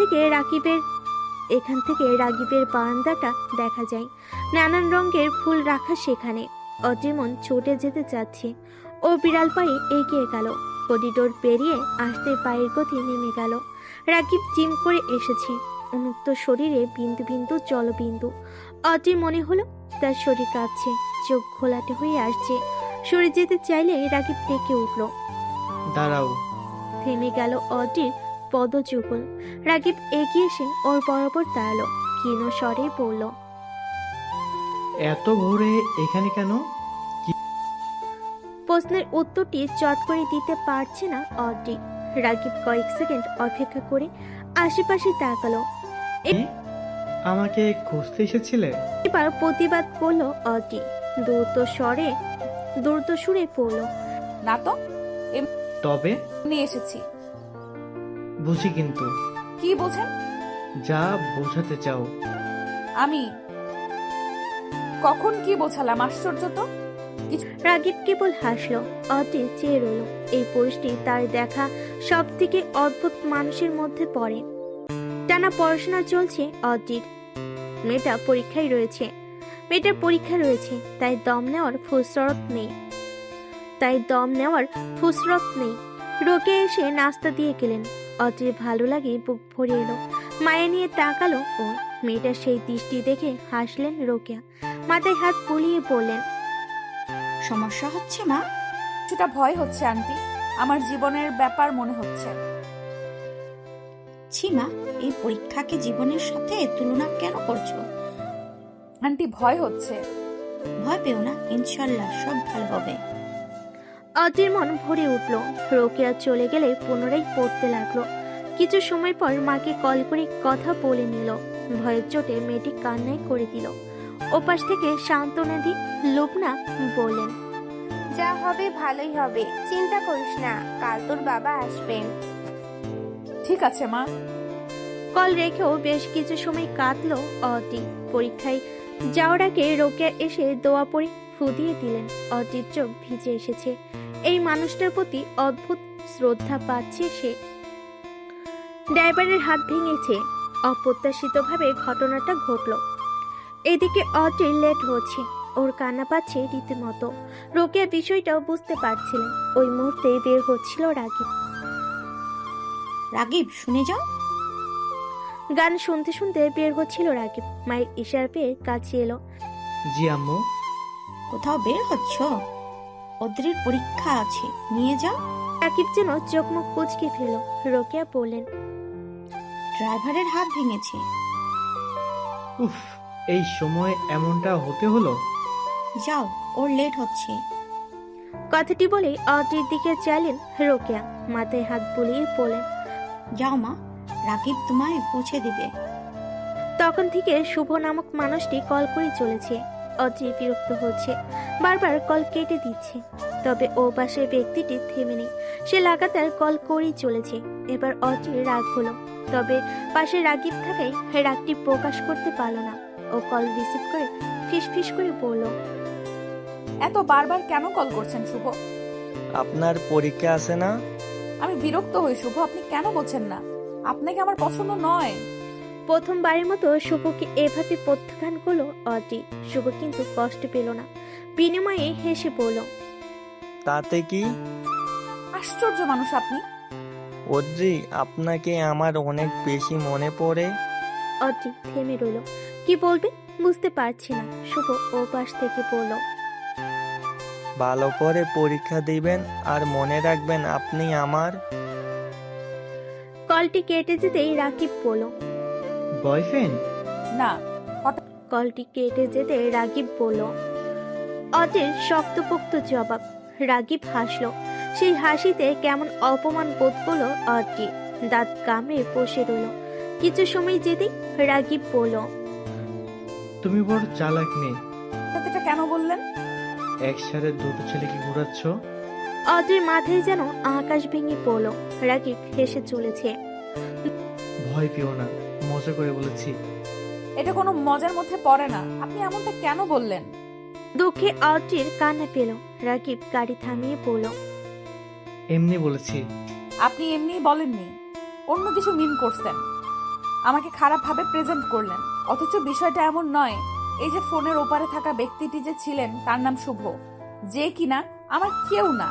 থেকে রাগিবের বারান্দাটা দেখা যায়। নানান রঙের ফুল রাখা সেখানে। অর্জুন মন ছুটে যেতে চাচ্ছে। ও বিড়াল পায়ে এগিয়ে গেল। করিডোর পেরিয়ে আসতে পায়ের গতি নেমে গেল। রাকিব জিম করে এসেছে। উন্মুক্ত শরীরে বিন্দু বিন্দু জলবিন্দু। অদ্রির মনে হলো তার শরীর কাঁপছে, চোখ ঘোলাটে হয়ে আসছে। সরে যেতে চাইলে রাকিব ডেকে উঠল। দাঁড়াও। থেমে গেল অদ্রির পদযুগল। রাকিব এগিয়ে এসে ওর বরাবর দাঁড়ালো। ক্ষীণ স্বরে বলল, এত ভোরে এখানে কেন? প্রশ্নের উত্তরটি চট করে দিতে পারছে না অদ্রি। রাকিব কয়েক সেকেন্ড অপেক্ষা করে আশেপাশে তাকালো। আমাকে খুঁজতে এসেছিলে? এবার প্রতিবাদ করলো অদ্রি। দ্রুত সুরে পড়ল, না তো, তবে নিয়ে এসেছি। বুঝি কিন্তু। কি বোঝেন? যা বোঝাতে চাও। আমি কখন কি বোঝালাম? আশ্চর্য তো। রাগিব কেবল হাসলো। অদ্রি চেয়ে রইল। এই পুরুষটি তার দেখা সব থেকে অদ্ভুত মানুষের মধ্যে পড়ে। টানা পড়াশোনা চলছে অদ্রির। মেয়েটার পরীক্ষা রয়েছে, তাই দম নেওয়ার ফুসরত নেই। রোকে এসে নাস্তা দিয়ে গেলেন। অদ্রির ভালো লাগে বুক ভরে এলো। মায়া নিয়ে তাকালো ও। মেয়েটার সেই দৃষ্টি দেখে হাসলেন রোকেয়া। মাথায় হাত বুলিয়ে বললেন, সমস্যা হচ্ছে মা? কিছুটা ভয় হচ্ছে আন্টি, আমার জীবনের ব্যাপার মনে হচ্ছে। ছি মা, এই পরীক্ষাকে জীবনের সাথে তুলনা কেন করছো? আন্টি ভয় হচ্ছে। ভয় পেও না, ইনশাল্লাহ সব ভালো হবে। অদ্রির মন ভরে উঠল। রোকেয়া চলে গেলে পুনরায় পড়তে লাগলো। কিছু সময় পর মাকে কল করে কথা বলে নিল। ভয়ের চোটে মেয়েটি কান্নাই করে দিল। ওপাশ থেকে সান্ত্বনা দি লুবনা বললেন, যা হবে ভালোই হবে, চিন্তা করিস না, কাল তোর বাবা আসবেন। ঠিক আছে মা। কল রেখেও বেশ কিছু সময় কাটলো অদ্রি। পরীক্ষায় যাওয়ার আগে রোকেয়া এসে দোয়া পড়ে ফু দিয়ে দিলেন। অদ্রির চোখ ভিজে এসেছে। এই মানুষটার প্রতি অদ্ভুত শ্রদ্ধা পাচ্ছে সে। ড্রাইভারের হাত ভেঙেছে। অপ্রত্যাশিতভাবে ঘটনাটা ঘটল। এদিকে অদ্রির লেট হচ্ছে। ওর কান্না পাচ্ছে রীতিমতো। রোকেয়া বিষয়টাও বুঝতে পারছিলেন। ওই মুহূর্তেই বের হচ্ছিল রাগিব। রাগিব, শুনে যাও। গান শুনতে শুনতে বের হচ্ছিল রাগিব। মায়ের ইশারা পেয়ে কাছে এলো। জি আম্মু। কোথাও বের হচ্ছ? অদ্রির পরীক্ষা আছে, নিয়ে যাও। রাকিব যেন চোখ মুখ কুচকে ফেল। রোকেয়া বললেন, ড্রাইভারের হাত ভেঙেছে। উফ, এই সময় এমনটা হতে হলো। যাও, ওর লেট হচ্ছে। কথাটি বলে অদ্রির দিকে চাইলেন রোকেয়া। মাথায় হাত বুলিয়ে বলেন, যাও মা, রাকিব তোমায় পৌঁছে দিবে। তখন থেকে শুভ নামক মানুষটি কল করে চলেছে। অদ্রি বিরক্ত হচ্ছে, বারবার কল কেটে দিচ্ছে। তবে ও পাশের ব্যক্তিটি থেমে নেই। সে লাগাতার কল করেই চলেছে। এবার অদ্রির রাগ হলো। তবে পাশে রাগিব থাকায় রাগটি প্রকাশ করতে পারল না। ও কল রিসিভ করে ফিসফিস করে বলল, এত বারবার কেন কল করছেন শুভ? আপনার পরীক্ষা আছে না? আমি বিরক্ত হই শুভ, আপনি কেন বলছেন না? আপনাকে আমার পছন্দ নয়। প্রথমবারের মতো শুভকে এভাবে প্রত্যাখ্যান করলো অদ্রি। শুভ কিন্তু কষ্ট পেল না। বিনিময়ে হেসে বলল, তাতে কি? আশ্চর্য মানুষ আপনি। অদ্রি, আপনাকে আমার অনেক বেশি মনে পড়ে। অদ্রি থেমে রইল। কি বলবে বুঝতে পারছি না। শুভ ও পাশ থেকে বলল, ভালো করে পরীক্ষা দিবেন আর মনে রাখবেন আপনি আমার। কলটি কেটে যেতেই রাকিব বলল, বয়ফ্রেন্ড? না। কলটি কেটে যেতে রাগিব বলল। অদ্রির শক্তপোক্ত জবাব। রাগিব হাসলো। সেই হাসিতে কেমন অপমান বোধ করলো অদ্রি। দাঁত কামড়ে বসে রইল। কিছু সময় যেতেই রাগিব বলল, তুমি বড় চালাক মেয়ে। এটা কেন বললেন? একসাথে দুটো ছেলেকে ঘুরাচ্ছ। অদ্রির মাথায় যেন আকাশ ভেঙে পড়ল। রাগিব হেসে চলেছে। ভয় পেও না, মজা করে বলেছি। এটা কোনো মজার মধ্যে পড়ে না। আপনি এমনটা কেন বললেন? দুঃখে অদ্রির কান্না পেল। রাগিব গাড়ি থামিয়ে বলল, এমনি বলেছি। আপনি এমনি বলেননি, অন্য কিছু মিন করছেন। আমাকে খারাপভাবে প্রেজেন্ট করলেন, অথচ বিষয়টা এমন নয়। এই যে ফোনের ওপারে থাকা ব্যক্তিটি যে ছিলেন তার নাম শুভ, যে কিনা আমার কেউ না।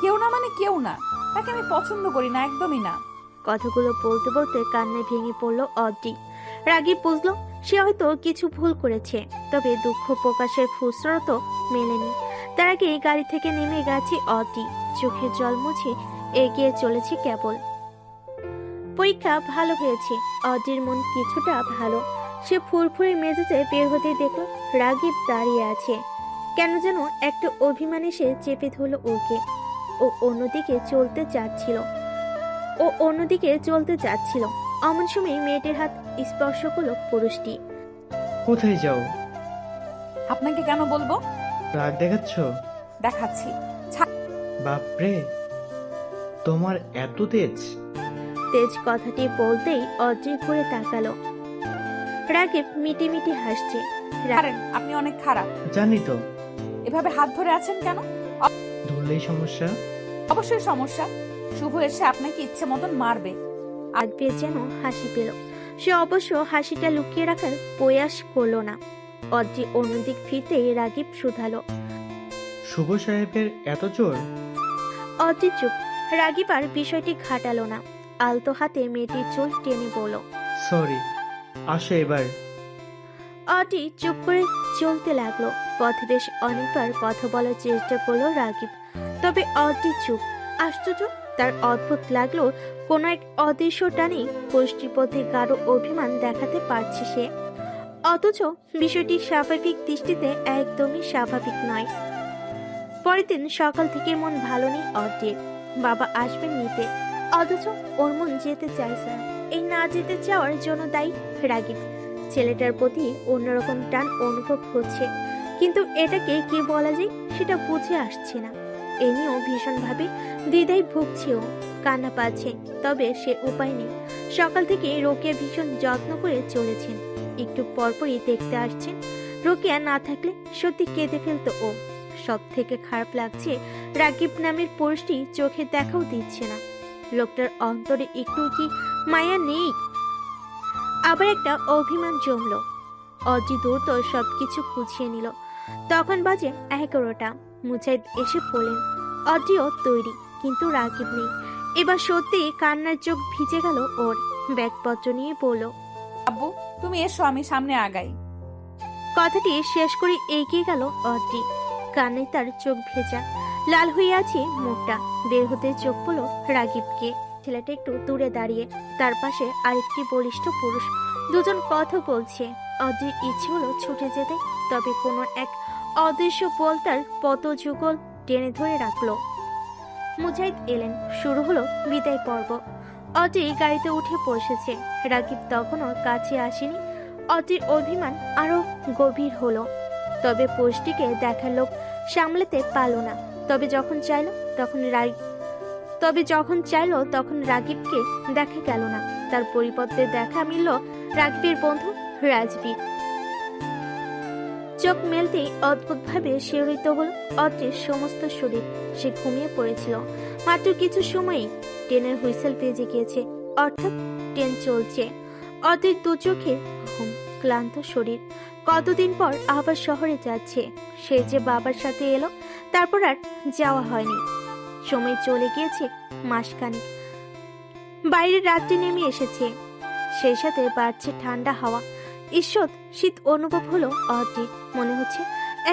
কেউ না মানে কেউ না। তাকে আমি পছন্দ করি না, একদমই না। কথাগুলো বলতে বলতে কান্নায় ভেঙে পড়ল অদ্রি। রাগিব বুঝল সে হয়তো কিছু ভুল করেছে। তবে দুঃখ প্রকাশের ফুসরত মেলেনি। তার আগে গাড়ি থেকে নেমে গেছে অদ্রি। চোখের জল মুছে এগিয়ে চলেছে কেবল। পরীক্ষা ভালো হয়েছে। অদ্রির মন কিছুটা ভালো। সে ফুরফুরে মেজাজে বের হতে দেখল রাগিব দাঁড়িয়ে আছে। কেন যেন একটা অভিমান এসে চেপে ধরল ওকে। ও অন্যদিকে চলতে যাচ্ছিল। অমন সময় মেয়েটির হাত স্পর্শ করলো পুরুষটি। কোথায় যাও? আপনাকে কেন বলবো? রাগ দেখাচ্ছ? দেখাচ্ছি। বাপরে, তোমার এত তেজ? তেজ কথাটি বলতেই অদ্রি ঘুরে তাকালো। রাগিব মিটি মিটি হাসছে। পারেন, আপনি অনেক খারাপ। জানি তো। এভাবে হাত ধরে আছেন কেন? ধরলেই সমস্যা? অবশ্যই সমস্যা। শুভ এসে আপনাকে ইচ্ছে মতন মারবে। আদবের যেন হাসি পেল। সে অবশ্য হাসিটা লুকিয়ে রাখার প্রয়াস করলো না। অদ্রি অন্যদিক ফিরতেই রাগিব শুধালো। শুভ সাহেবের এত জোর? অদ্রি চুপ। রাগিব আর বিষয়টি ঘাটালো না। আলতো হাতে মেয়েটির চুল টেনে বলল। সরি, আসো এবার। অদ্রি চুপ করে চলতে লাগলো। পথে বেশ অনেকবার কথা বলার চেষ্টা করলো রাগিব, তবে অদ্রি চুপ। আশ্চর্য, তার অদ্ভুত লাগলো কোনো এক অদৃশ্য টানে গোষ্ঠীর প্রতি গাঢ় অভিমান দেখাতে পারছে সে, অথচ বিষয়টি স্বাভাবিক দৃষ্টিতে একদমই স্বাভাবিক নয়। পরের দিন সকাল থেকে মন ভালো নেই অদ্রির। বাবা আসবেন নিতে, অথচ ওর মন যেতে চাইছে না। এই না যেতে চাওয়ার জন্য দায়ী রাগিব। ছেলেটার প্রতি অন্যরকম টান অনুভব হচ্ছে, কিন্তু এটাকে কি বলা যায় সেটা বুঝে আসছে না। এ নিয়েও ভীষণভাবে দ্বিধায় ভুগছেও, কান্না পাচ্ছে, তবে সে উপায় নেই। সকাল থেকে রোকেয়া ভীষণ যত্ন করে চলেছেন। একটু পরপরই দেখতে আসছেন। রোকেয়া না থাকলে সত্যি কেঁদে ফেলতো ও। সব থেকে খারাপ লাগছে রাগিব নামের পুরুষটি চোখে দেখাও দিচ্ছে না। লোকটার অন্তরে একটু কি মায়া নেই? আবার একটা অভিমান জমলো। অদ্রি দ্রুত সবকিছু গুছিয়ে নিল। তখন বাজে 11টা। মুজাহিদ এসে পড়লেন। অদ্রিও তৈরি, কিন্তু রাগিব নেই। এবার সত্যি কান্নার চোখ ভিজে গেল ওর। ব্যাগপত্র নিয়ে বলল। আব্বু, তুমি এসো, আমি সামনে আগাই। কথাটি শেষ করে এগিয়ে গেল অদ্রি। কান্নায় তার চোখ ভেজা, লাল হয়ে আছে মুখটা। বের হতে চোখ পড়ল রাগিবকে। ছেলেটা একটু দূরে দাঁড়িয়ে, তার পাশে আরেকটি বলিষ্ঠ পুরুষ। দুজন কথা বলছে। অদ্রির ইচ্ছে হলো ছুটে যেতে, তবে কোনো এক অদৃশ্য বল তার পদযুগল টেনে ধরে রাখলো। মুজাহিদ এলেন। শুরু হলো বিদায় পর্ব। অদ্রি গাড়িতে উঠে বসেছে। রাগিব তখনও কাছে আসেনি। অদ্রির অভিমান আরো গভীর হলো, তবে পোস্টটিকে দেখার লোক সামলাতে পারল না। তবে যখন চাইলো তখন রাগিবকে দেখা গেল না। তার পরিবর্তে দেখা মিলল রাগিবের বন্ধু রাজবীর। চোখ মেলতেই অদ্ভুতভাবে শিহরিত হল অদ্রির সমস্ত শরীর। সে ঘুমিয়ে পড়েছিল। মাত্র কিছু সময়ই ট্রেনের হুইসেল বেজে গিয়েছে, অর্থাৎ ট্রেন চলছে। অদ্রির দু চোখে ঘুম, ক্লান্ত শরীর। কতদিন পর আবার শহরে যাচ্ছে। সে যে বাবার সাথে এলো, তারপর আর যাওয়া হয়নি। সময় চলে গিয়েছে মাসখানেক। বাইরে রাত্রি নেমে এসেছে, সেই সাথে বাড়ছে ঠান্ডা হাওয়া। ঈষৎ শীত অনুভব হলো অদ্রির। মনে হচ্ছে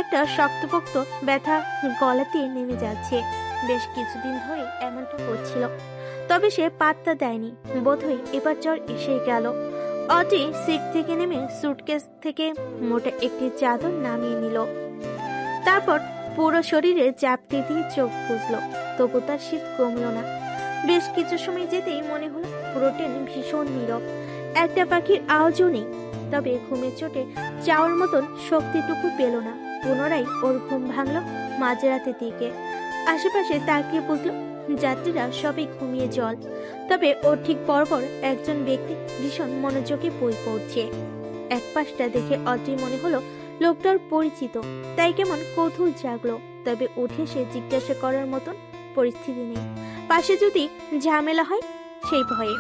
একটা শক্তপোক্ত ব্যথা গলাতে নেমে যাচ্ছে। বেশ কিছুদিন ধরে এমনটা হচ্ছিল, তবে সে পাত্তা দেয়নি। বোধহয় এবার জ্বর এসে গেল। অদ্রি সিট থেকে নেমে সুটকেস থেকে মোটা একটি চাদর নামিয়ে নিল। তারপর পুরো শরীরে চাপতে দিয়ে চোখ বুঝল, তবু তার শীত কমল না। বেশ কিছু সময় যেতেই মনে হলো পুরো ট্রেন ভীষণ নীরব। একটা পাখির আওয়াজও নেই। তবে ঘুমের চোটে চাওয়ার মতন শক্তিটুকু পেল না। পুনরায় ওর ঘুম ভাঙল মাঝরাতের দিকে। আশেপাশে তাকিয়ে বুঝলো যাত্রীরা সবাই ঘুমিয়ে জল। তবে ওর ঠিক পরপর একজন ব্যক্তি ভীষণ মনোযোগে বই পড়ছে। এক পাশটা দেখে অদ্রি মনে হলো লোকটার পরিচিত, তাই কেমন কৌতূহল জাগলো। তবে উঠে সে জিজ্ঞাসা করার মতন পরিস্থিতি নেই। পাশে যদি ঝামেলা হয় সেই ভয়ে,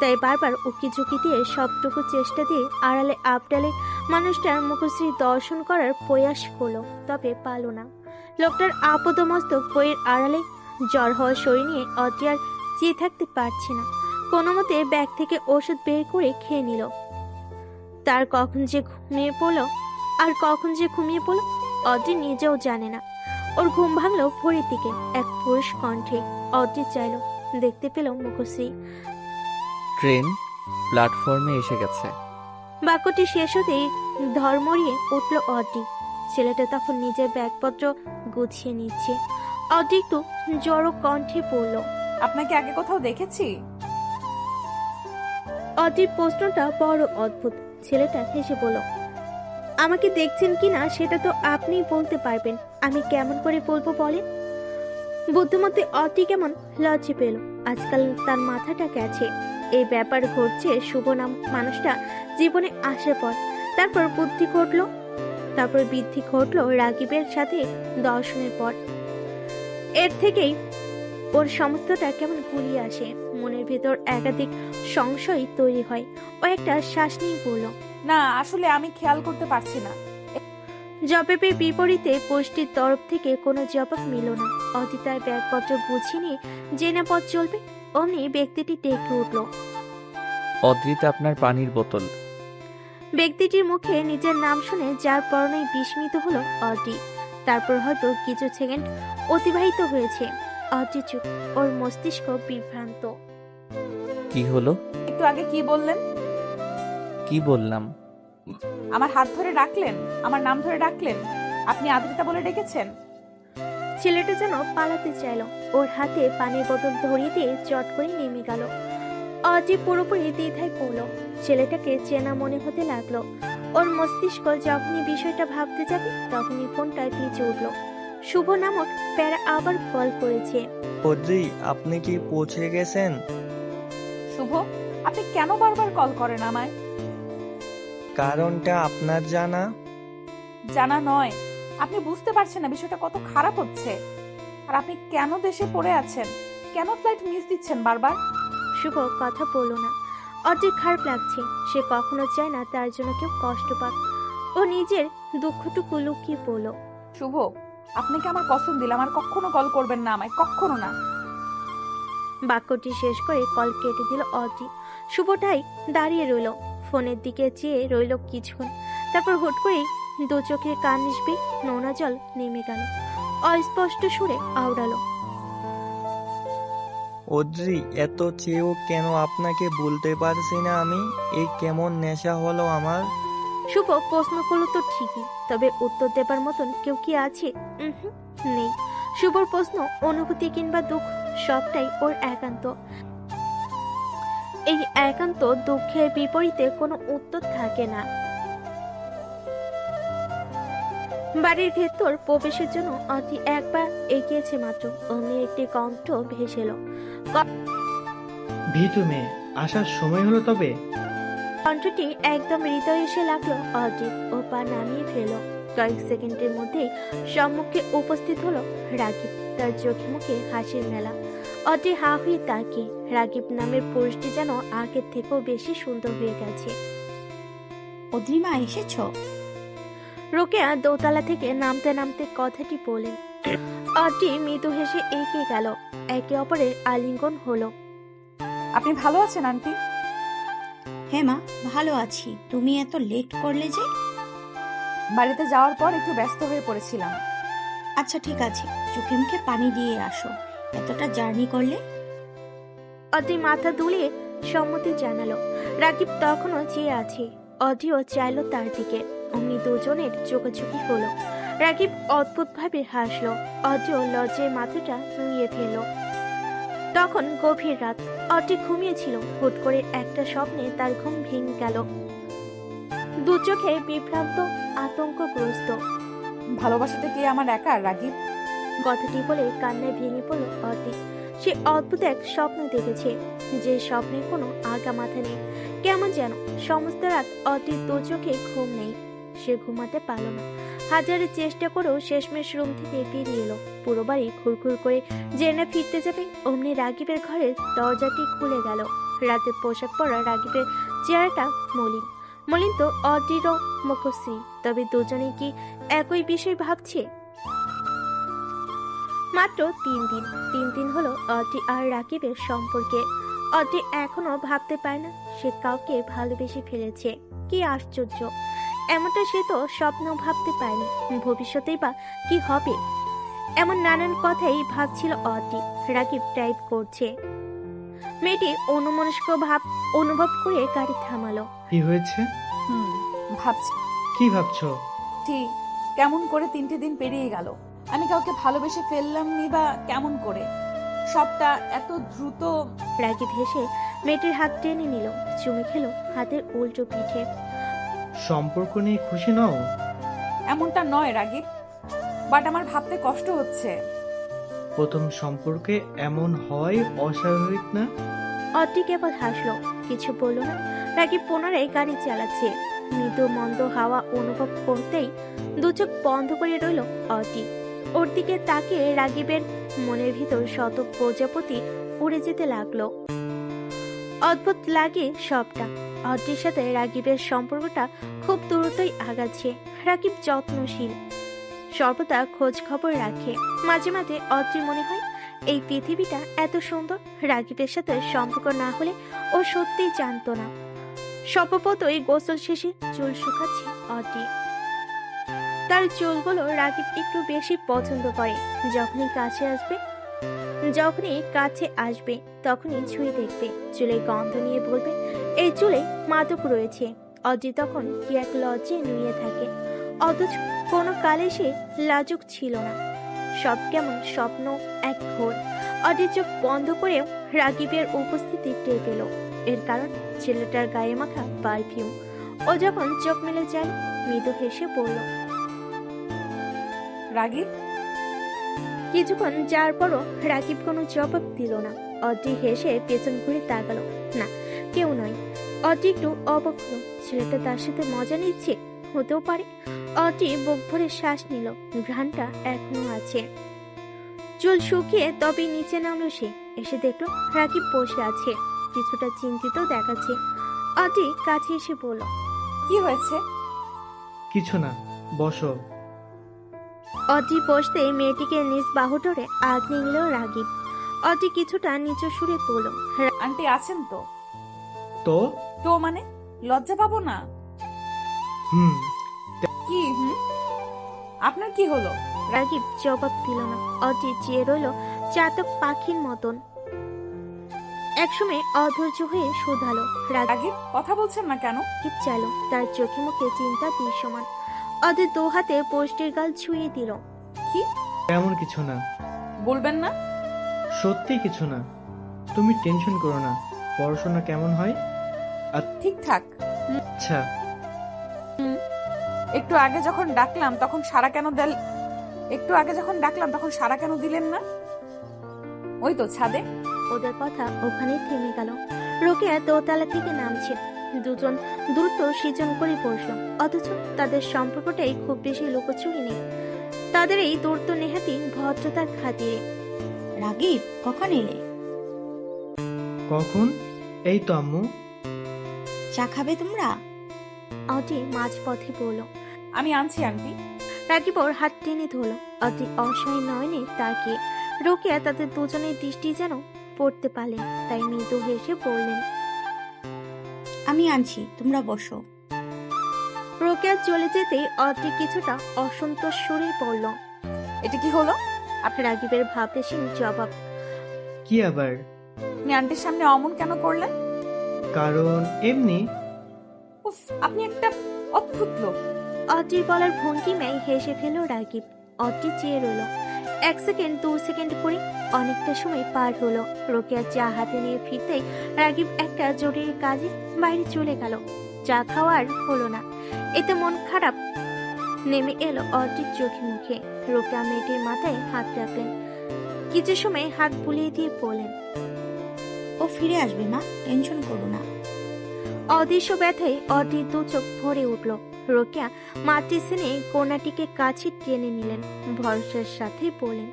তাই বারবার উকি ঝুঁকি দিয়ে সবটুকু চেষ্টা দিয়ে আড়ালে আবডালে মানুষটার মুখশ্রী দর্শন করার প্রয়াস করলো, তবে পারল না। লোকটার আপদমস্তক বইয়ের আড়ালে জ্বর হওয়া শরীর নিয়ে অদ্রি আর চেয়ে থাকতে পারছে না। কোনো মতে ব্যাগ থেকে ওষুধ বের করে খেয়ে নিল। তার কখন যে ঘুমিয়ে পড়লো অদ্রি নিজেও জানে না। ওর ঘুম ভাঙলো ভোরের দিকে এক পুরুষ কণ্ঠে। অদ্রি চাইল, দেখতে পেল মুখশ্রী। ট্রেন প্ল্যাটফর্মে এসে গেছে। বাক্যটি শেষ হতেই ধর্মরিয়ে উঠল অদ্রি। ছেলেটা তখন নিজের ব্যাগপত্র গুছিয়ে নিচ্ছে। অদ্রি একটু জড়ো কণ্ঠে পড়ল, আপনাকে আগে কোথাও দেখেছি? অদ্রির প্রশ্নটা বড় অদ্ভুত। ছেলেটা হেসে বলল, আমাকে দেখছেন কিনা সেটা তো আপনিই বলতে পারবেন, আমি কেমন করে বলবো বলেন। বুদ্ধিমতী অদ্রি কেমন লজ্জা পেল। আজকাল তার মাথাটা গেছে। এই ব্যাপার ঘটছে শুভ নাম মানুষটা জীবনে আসার পর। তারপর বুদ্ধি ঘটল, তারপর বৃদ্ধি ঘটলো রাকিবের সাথে দর্শনের পর। এর থেকেই ওর সমস্তটা কেমন গুলিয়ে আসে, মনের ভেতর একাধিক সংশয় তৈরি হয়। ও একটা শ্বাস নিয়ে বলল, না আসলে আমি খেয়াল করতে পারছি না। জবাবের বিপরীতে গোষ্ঠীর তরফ থেকে কোনো জবাব মিল না। অদিতার ব্যাগপত্র গুছিয়ে নিয়ে যে না পথ চলবে, অমনি ব্যক্তিটি ডেকে উঠল। অদ্রিত, আপনার পানির বোতল। ব্যক্তিটির মুখে নিজের নাম শুনে যার পরনাই বিস্মিত হলো অডি। তারপর হয়তো কিছু সেকেন্ড অতিবাহিত হয়েছে। অডি চুপ, ওর মস্তিষ্ক বিভ্রান্ত। কি হলো? একটু আগে কি বললেন? কি বললাম? আমার হাত ধরে ডাকলেন, আমার নাম ধরে ডাকলেন, আপনি আদ্রিতা বলে ডেকেছেন। ছেলেটা যেন পালাতে চাইল, ওর হাতে পানির বোতল ধরিয়ে দিয়ে চট করে নেমে গেল। অজি পুরোপুরি দ্বিধায় পড়ল। ছেলেটাকে চেনা মনে হতে লাগলো। ওর মস্তিষ্ক যখনই বিষয়টা ভাবতে যাবে তখনই ফোনটা ভিজে উঠল। শুভ নামক প্যারা আবার কল করেছে। অদ্রি, আপনি কি পৌঁছে গেছেন? শুভ, আপনি কেন বারবার কল করেন আমায়? কারণটা আপনার জানা? জানা নয়, আপনি বুঝতে পারছেন না বিষয়টা কত খারাপ হচ্ছে। আর আপনি কেন দেশে পড়ে আছেন, কেন ফ্লাইট মিস দিচ্ছেন বারবার? শুভ কথা বলল না। অজির খারাপ লাগছে। সে কখনো চায় না তার জন্য কেউ কষ্ট পাক। ও নিজের দুঃখটুকু লুকিয়ে পড়ল। শুভ, আপনাকে আমার কসম দিলাম আর কখনো কল করবেন না আমায়, কখনো না। বাক্যটি শেষ করে কল কেটে দিল অজি। শুভটাই দাঁড়িয়ে রইল, ফোনের দিকে চেয়ে রইল কিছুক্ষণ। তারপর হুট করেই দু চোখে কান নিসবে নোনা জল নেমে গেল। অস্পষ্ট সুরে আওড়ালো, অদ্রি, এত চেয়েও কেন আপনাকে বলতে পারছি না আমি? এই কেমন নেশা হলো আমার। শুভ প্রশ্ন করলো তো ঠিকই, তবে উত্তর দেবার মতন কেউ কি আছে? নেই। শুভর প্রশ্ন, অনুভূতি কিংবা দুঃখ সবটাই ওর একান্ত। এই একান্ত দুঃখের বিপরীতে কোনো উত্তর থাকে না। বাড়ির ভেতর প্রবেশের জন্য অতি একবার এগিয়েছে মাত্র, অমনি একটি কণ্ঠ ভেসে এলো। ভীতু মেয়ে, আসার সময় হলো তবে। কণ্ঠটি একদম হৃদয়ে এসে লাগলো। অজিত ও পা নামিয়ে ফেল। কয়েক সেকেন্ডের মধ্যেই সম্মুখে উপস্থিত হলো রাগিব, তার চোখে মুখে হাসির মেলা। অজি হা হয়ে তাকিয়ে। রাগিব নামের পুরুষটি যেন আগের থেকেও বেশি সুন্দর হয়ে গেছে। অদ্রিমা এসেছো? রোকেয়া দোতলা থেকে নামতে নামতে কথাটি বলেন। অজি মৃদু হেসে এগিয়ে গেল। একে অপরের আলিঙ্গন হলো। আপনি ভালো আছেন আন্টি? হ্যাঁ মা, ভালো আছি। তুমি এত লেট করলে যে? বাড়িতে যাওয়ার পর একটু ব্যস্ত হয়ে পড়েছিলাম। আচ্ছা ঠিক আছে, চোখে মুখে পানি দিয়ে আসো, এতটা জার্নি করলে। অজি মাথা দুলিয়ে সম্মতি জানালো। রাকিব তখনও চেয়ে আছে। অজিও চাইলো তার দিকে। অমনি দুজনের চোখাচোখি হলো। রাকিব অদ্ভুত ভাবে হাসলো। অজিও লজ্জায় মাথাটা নুইয়ে ফেললো। তখন গভীর রাত। অজি ঘুমিয়েছিল। হুট করে একটা স্বপ্নে তার ঘুম ভেঙে গেল। দু চোখে বিভ্রান্ত, আতঙ্কগ্রস্ত। ভালোবাসাটা কি আমার একা রাগিব? কথাটি বলে কান্নায় ভেঙে পড়ল অতি। সে অদ্ভুত এক স্বপ্ন দেখেছে, যে স্বপ্নের কোনো আগা মাথা নেই। কেমন যেন সমস্ত রাত অতির দু চোখে ঘুম নেই। সে ঘুমাতে পারল না। হাজারে চেষ্টা করেও শেষমেশ রুম থেকে বেরিয়ে এলো। পুরো বাড়ি খুরখুর করে জেনে ফিরতে যাবে, অমনি রাগিবের ঘরের দরজাটি খুলে গেল। রাতে পোশাক পরা রাগিবের চেহারাটা মলিন। মলিন তো অটিরও মুখশ্রী। তবে দুজনে কি একই বিষয় ভাবছে? মাত্র 3 দিন হলো অটি আর রাকিবের সম্পর্কে। অটি এখনো ভাবতে পারে না সে কাউকে ভালোবেসে ফেলেছে। কি আশ্চর্য! এমনটা সে তো স্বপ্নেও ভাবতে পারেনি। ভবিষ্যতেই বা কি হবে? এমন নানান কথাই ভাবছিল অটি। রাকিব টাইপ করছে। মেয়েটি অন্যমনস্ক ভাব অনুভব করে গাড়ি থামালো। কি হয়েছে? ভাবছি কি ভাবছো? ঠিক কেমন করে 3টে দিন পেরিয়ে গেল। আমি কাউকে ভালোবেসে ফেললাম নি বা কেমন করে? সবটা এত দ্রুত। রাকিব হেসে মেয়েটির হাত টেনে নিল, চুমে খেলো হাতের উল্টো পিঠে। সম্পর্ক নিয়ে খুশি নও? এমনটা নয় রাগিব, বাট আমার ভাবতে কষ্ট হচ্ছে। প্রথম সম্পর্কে এমন হয় অস্বাভাবিক না? অটি কেবল হাসলো, কিছু বলল না। রাকিব পুনরায় গাড়ি চালাচ্ছে। মৃদু মন্দ হাওয়া অনুভব করতেই দু চোখ বন্ধ করে রইল অটি। ওর দিকে তাকিয়ে রাগিবের মনের ভিতর শত প্রজাপতি উড়ে যেতে লাগলো। অদ্ভুত লাগে সবটা। অটির সাথে রাগিবের সম্পর্কটা খুব দ্রুতই আগাচ্ছে। রাগিব যত্নশীল, সর্বদা খোঁজ খবর রাখে। মাঝে মাঝে অটির মনে হয় এই পৃথিবীটা এত সুন্দর, রাগিবের সাথে সম্পর্ক না হলে ও সত্যিই জানতো না। স্বভাবতই গোসল শেষে চুল শুকাচ্ছে অটি। তার চুলগুলো রাগিব একটু বেশি পছন্দ করে। যখনই কাছে আসবে তখনই ছুঁয়ে দেখবে, চুলের গন্ধ নিয়ে বলবে এই চুলে মাদক রয়েছে। অজি তখন কি এক লজ্জে নুয়ে থাকে, অথচ কোনো কালে সে লাজুক ছিল না। সব কেমন স্বপ্ন, এক ঘোর। অজির চোখ বন্ধ করেও রাগিবের উপস্থিতি টের পেল। এর কারণ ছেলেটার গায়ে মাখা পারফিউম। ও যখন চোখ মেলে যায় মৃদু হেসে বলল, রাগিব, কিছুক্ষণ যার পরও রাকিব কোনো জবাব দিল না। অড্রি হেসে পেছন ঘুরে তাকালো। না, কেউ নয়। অড্রি একটু অবাক হলো, ছেলেটা তার সাথে মজা নিচ্ছে, হতেও পারে। অড্রি বুক ভরে শ্বাস নিল, ঘ্রাণটা এখনো আছে। চুল শুকিয়ে তবে নিচে নামলো সে। এসে দেখলো রাকিব বসে আছে, কিছুটা চিন্তিত দেখাচ্ছে। অড্রি কাছে এসে বলল, কি হয়েছে? কিছু না, বসো। অড্রি বসতে মেয়েটিকে নিজ বাহু ধরে আগলে নিল রাগিব। অড্রি কিছুটা নিচু সুরে বলল, আন্টি আছেন তো? তো তো মানে লজ্জা পাবো না? হুম, কি আপনার কি হলো? রাগিব জবাব দিল না। অড্রি চেয়ে রইল চাতক পাখির মতন। একসময় অধৈর্য হয়ে শুধালো। রাগিব, কথা বলছেন না কেন? রাগিব চাইলো, তার চোখে মুখে চিন্তা দৃশ্যমান। অড্রি দু হাতে পোস্টের গাল ছুঁয়ে দিল। কি? তেমন কিছু না, বলবেন না? সত্যি কিছু না। তুমি টেনশন করো না। পড়াশোনা কেমন হয়? ঠিকঠাক। আচ্ছা, একটু আগে যখন ডাকলাম তখন সারা কেন দিলেন না? ওই তো ছাদে। ওদের কথা ওখানে থেমে গেল। রোকেয়া দোতলা থেকে নামছে। দুজন দ্রুত সৃজন করে বসলো, অথচ তাদের সম্পর্কটাই খুব বেশি লুকোচুরি নেই। তাদের এই দূরত্ব নেহাতি ভদ্রতার খাতিরে। রাগিব, কখন এলে? কখন? এই তো আম্মু। চা খাবে তোমরা? অড্রি মাঝ পথে বলল। আমি আনছি আন্টি। রাগিব ওর হাত টেনে ধরল। অড্রি অসহায় নয়নে তাকিয়ে। রোকেয়া তাদের দুজনের দৃষ্টি যেন পড়তে পারলেন, তাই মৃদু হেসে বললেন, আমি আনছি, তোমরা বসো। রোকেয়া চলে যেতে অড্রি কিছুটা অসন্তোষ সুরে পড়ল। এটা কি হলো? রাগিবের ভাবলেশীন জবাব। কি আবার? আপনি আন্টির সামনে অমন কেন করলেন? কারণ এমনি। উফ, আপনি একটা অদ্ভুত লোক। অড্রির বলার ভঙ্গিমায় হেসে ফেলল রাগিব। অড্রি চেয়ে রইল। 1 সেকেন্ড 2 সেকেন্ড করে অনেকটা সময় পার হলো। রোকেয়া চা হাতে নিয়ে ফিরতেই রাগিব একটা জরুরি কাজে বাইরে চলে গেল। চা খাওয়ার হলো না, এতে মন খারাপ নেমে এলো অড্রির চোখে মুখে। রোকেয়া মেয়েটির মাথায় হাত রাখলেন, কিছু সময় হাত বুলিয়ে দিয়ে বললেন, ও ফিরে আসবে মা, টেনশন করো না। অদৃশ্য ব্যথায় অড্রির দু চোখ ভরে উঠল। রোকেয়া মাতৃস্নেহে কন্যাটিকে কাছে টেনে নিলেন, ভরসার সাথে বললেন,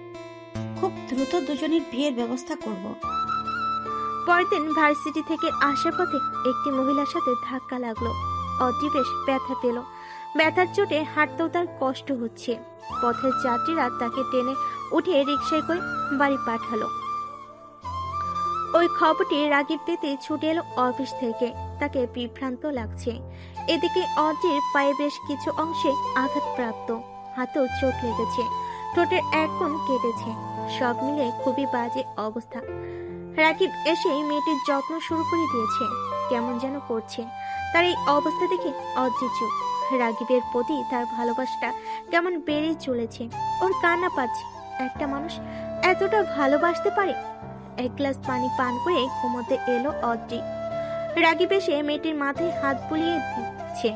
খুব দ্রুত দুজনের বিয়ের ব্যবস্থা করব। পরের দিন ভার্সিটি থেকে আসার পথে একটি মহিলার সাথে ধাক্কা লাগলো। অড্রি বেশ ব্যথা পেল। ব্যথার চোটে হাঁটতেও তার কষ্ট হচ্ছে। পথের যাত্রীরা তাকে টেনে উঠে রিকশায় করে বাড়ি পাঠালো। ওই খবরটি রাগিব পেতে ছুটে এলো অফিস থেকে। তাকে বিভ্রান্ত লাগছে। এদিকে অড্রির পায়ে বেশ কিছু অংশে আঘাতপ্রাপ্ত, হাতেও চোট লেগেছে, ঠোঁটের এক কোণ কেটেছে। সব মিলে খুবই বাজে অবস্থা। রাগিব এসে মেয়েটির যত্ন শুরু করে দিয়েছে, কেমন যেন করছে। তার এই অবস্থা দেখে অড্রি চুপ। রাগিবের প্রতি তার ভালোবাসাটা কেমন বেড়ে চলেছে। ওর কান্না পাচ্ছে। একটা মানুষ এতটা ভালোবাসতে পারে? 1 গ্লাস পানি পান করে ঘুমোতে এলো অড্রি। রাগিব এসে মেয়েটির মাথায় হাত বুলিয়ে দিচ্ছে,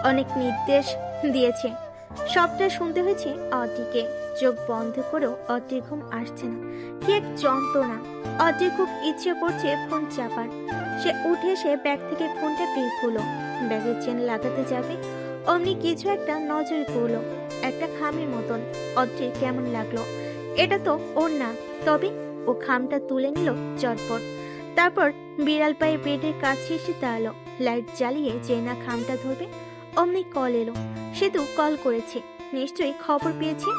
অনেক নির্দেশ দিয়েছে। সবটা শুনতে হয়েছে অড্রিকে। চোখ বন্ধ করেও অড্রির ঘুম আসছে না। কি এক যন্ত্রণা। অড্রির খুব ইচ্ছে করছে ফোন চাপার। সে উঠে এসে ব্যাগ থেকে ফোনটা বের করলো। ব্যাগের চেন লাগাতে যাবে অমনি কিছু একটা নজরে পড়লো, একটা খামের মতন। অদ্রির কেমন লাগলো, এটা তো ওর না। তবে ও খামটা তুলে নিল চটপট। তারপর বিড়াল পায়ে বেডের কাছে এসে দাঁড়ালো। লাইট জ্বালিয়ে যে না খামটা ধরবে অমনি কল এলো। সেতু কল করেছে, নিশ্চয়ই খবর পেয়েছে।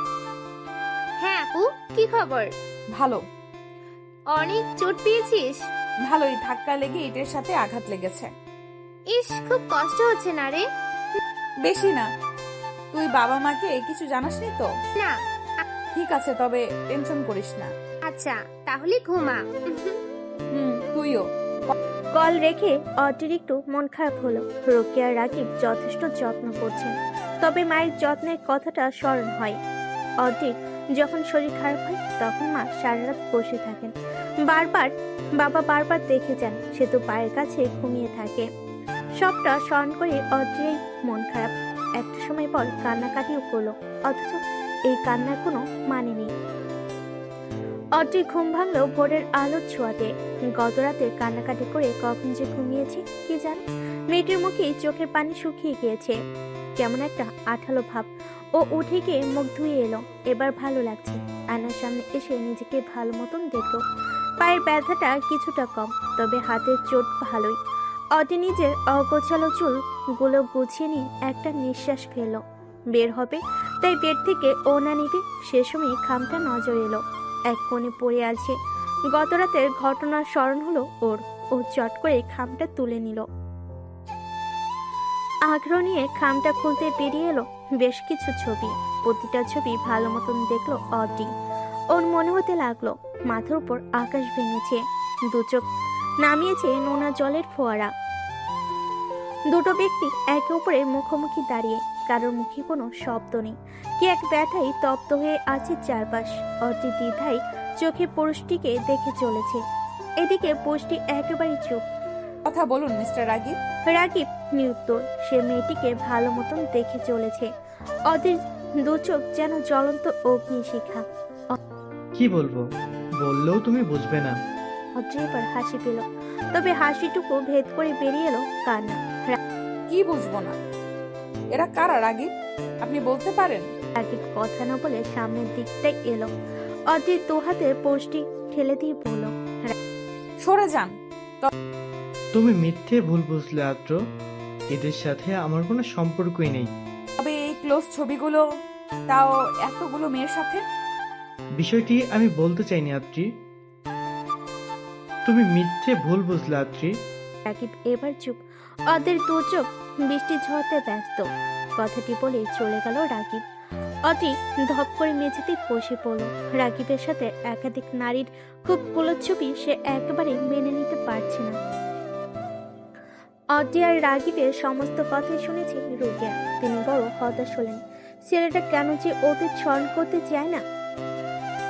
হ্যাঁ আপু, কি খবর? ভালো। অনেক চোট পেয়েছিস? ভালোই, ধাক্কা লেগে ইটের সাথে আঘাত লেগেছে। ইস, খুব কষ্ট হচ্ছে না রে? বেশি না। তুই বাবা মাকে কিছু জানাসনি তো? না। ঠিক আছে, তবে টেনশন করিস না। আচ্ছা, তাহলে ঘুমা। তুইও। কল রেখে অদ্রির একটু মন খারাপ হলো। রোকেয়া রাকিব যথেষ্ট যত্ন করছেন, তবে মায়ের যত্নের কথাটা স্মরণ হয়। অদ্রির যখন শরীর খারাপ হয় তখন মা সারা রাত বসে থাকেন। বাবা বারবার দেখে যান সেতু পায়ের কাছে ঘুমিয়ে থাকে। সবটা স্মরণ করে অদ্রির মন খারাপ। একটা সময় পর কান্নাকাটিও করলো, অথচ এই কান্নার কোনো মানে নেই। অদ্রির ঘুম ভাঙলো ভোরের আলোর ছোঁয়াতে। গত রাতে কান্নাকাটি করে কখন যে ঘুমিয়েছে কি জানে। মেয়েটির মুখে চোখের পানি শুকিয়ে গিয়েছে, কেমন একটা আঠালো ভাব। ও উঠে গিয়ে মুখ ধুয়ে এলো, এবার ভালো লাগছে। আয়নার সামনে এসে নিজেকে ভালো মতন দেখলো। পায়ের ব্যথাটা কিছুটা কম, তবে হাতের চোট ভালোই। অদ্রি নিজের অগোছালো চুল গুলো গুছিয়ে নিয়ে একটা নিঃশ্বাস ফেললো। বের হবে তাই বেড থেকে ওনা নিতে সে সময় খামটা নজর এলো। এক কোণে পড়ে আছে। গত রাতের ঘটনার স্মরণ হলো ওর। ও চট করে খামটা তুলে নিল। আগ্রহ নিয়ে খামটা খুলতে বেরিয়ে এলো বেশ কিছু ছবি। প্রতিটা ছবি ভালো মতন দেখলো অদ্রি। ওর মনে হতে লাগলো মাথার উপর আকাশ ভেঙেছে, দু চোখ নামিয়েছে নোনা জলের ফোয়ারা। দুটো ব্যক্তি একে অপরের মুখোমুখি দাঁড়িয়ে, কারোর মুখে কোনো শব্দ নেই। কি এক ব্যথায় তপ্ত হয়ে আছে চারপাশ। অদ্রি দ্বিধায় চোখে পুরুষটিকে দেখে চলেছে। এদিকে পুরুষটি একেবারে চুপ। কথা বলুন মিস্টার রাগিব। রাগিব নিরুত্তর। সে মেয়েটিকে ভালো মতন দেখে চলেছে। অদ্রির দু চোখ যেন জ্বলন্ত অগ্নিশিখা। কি বলবো, বললেও তুমি বুঝবে না। অদ্রি এবার হাসি পেল, তবে হাসিটুকু ভেদ করে বেরিয়ে এলো কান্না। কি বুঝবো না? এরা কারা রাগিব, আপনি বলতে পারেন? রাগিব কথা না বলে সামনের দিকটাই এলো। অদ্রির দু হাতে পোস্টটি ঠেলে দিয়ে বলল, সরে যান। তুমি মিথ্যে ভুল বুঝলে আদ্র, এদের সাথে আমার কোনো সম্পর্কই নেই। তবে এই ক্লোজ ছবিগুলো, তাও এতগুলো মেয়ের সাথে। বিষয়টি আমি বলতে চাইনি আদ্রি, তুমি মিথ্যে ভুল বুঝলে আদ্রি। রাগিব এবার চুপ। অদ্রির দু চোখ বৃষ্টি ঝরতে ব্যস্ত। কথাটি বলে চলে গেল রাগিব। অদ্রি ধপ করে মেঝেতে বসে পড়ল। রাগিবের সাথে একাধিক নারীর খুব কুলচ্ছবি সে একেবারে মেনে নিতে পারছে না। অদ্রি আর রাগিবের সমস্ত কথাই শুনেছে রোকেয়া। তিনি বড় হতাশ হলেন। ছেলেটা কেন যে ওদের স্মরণ করতে চায় না।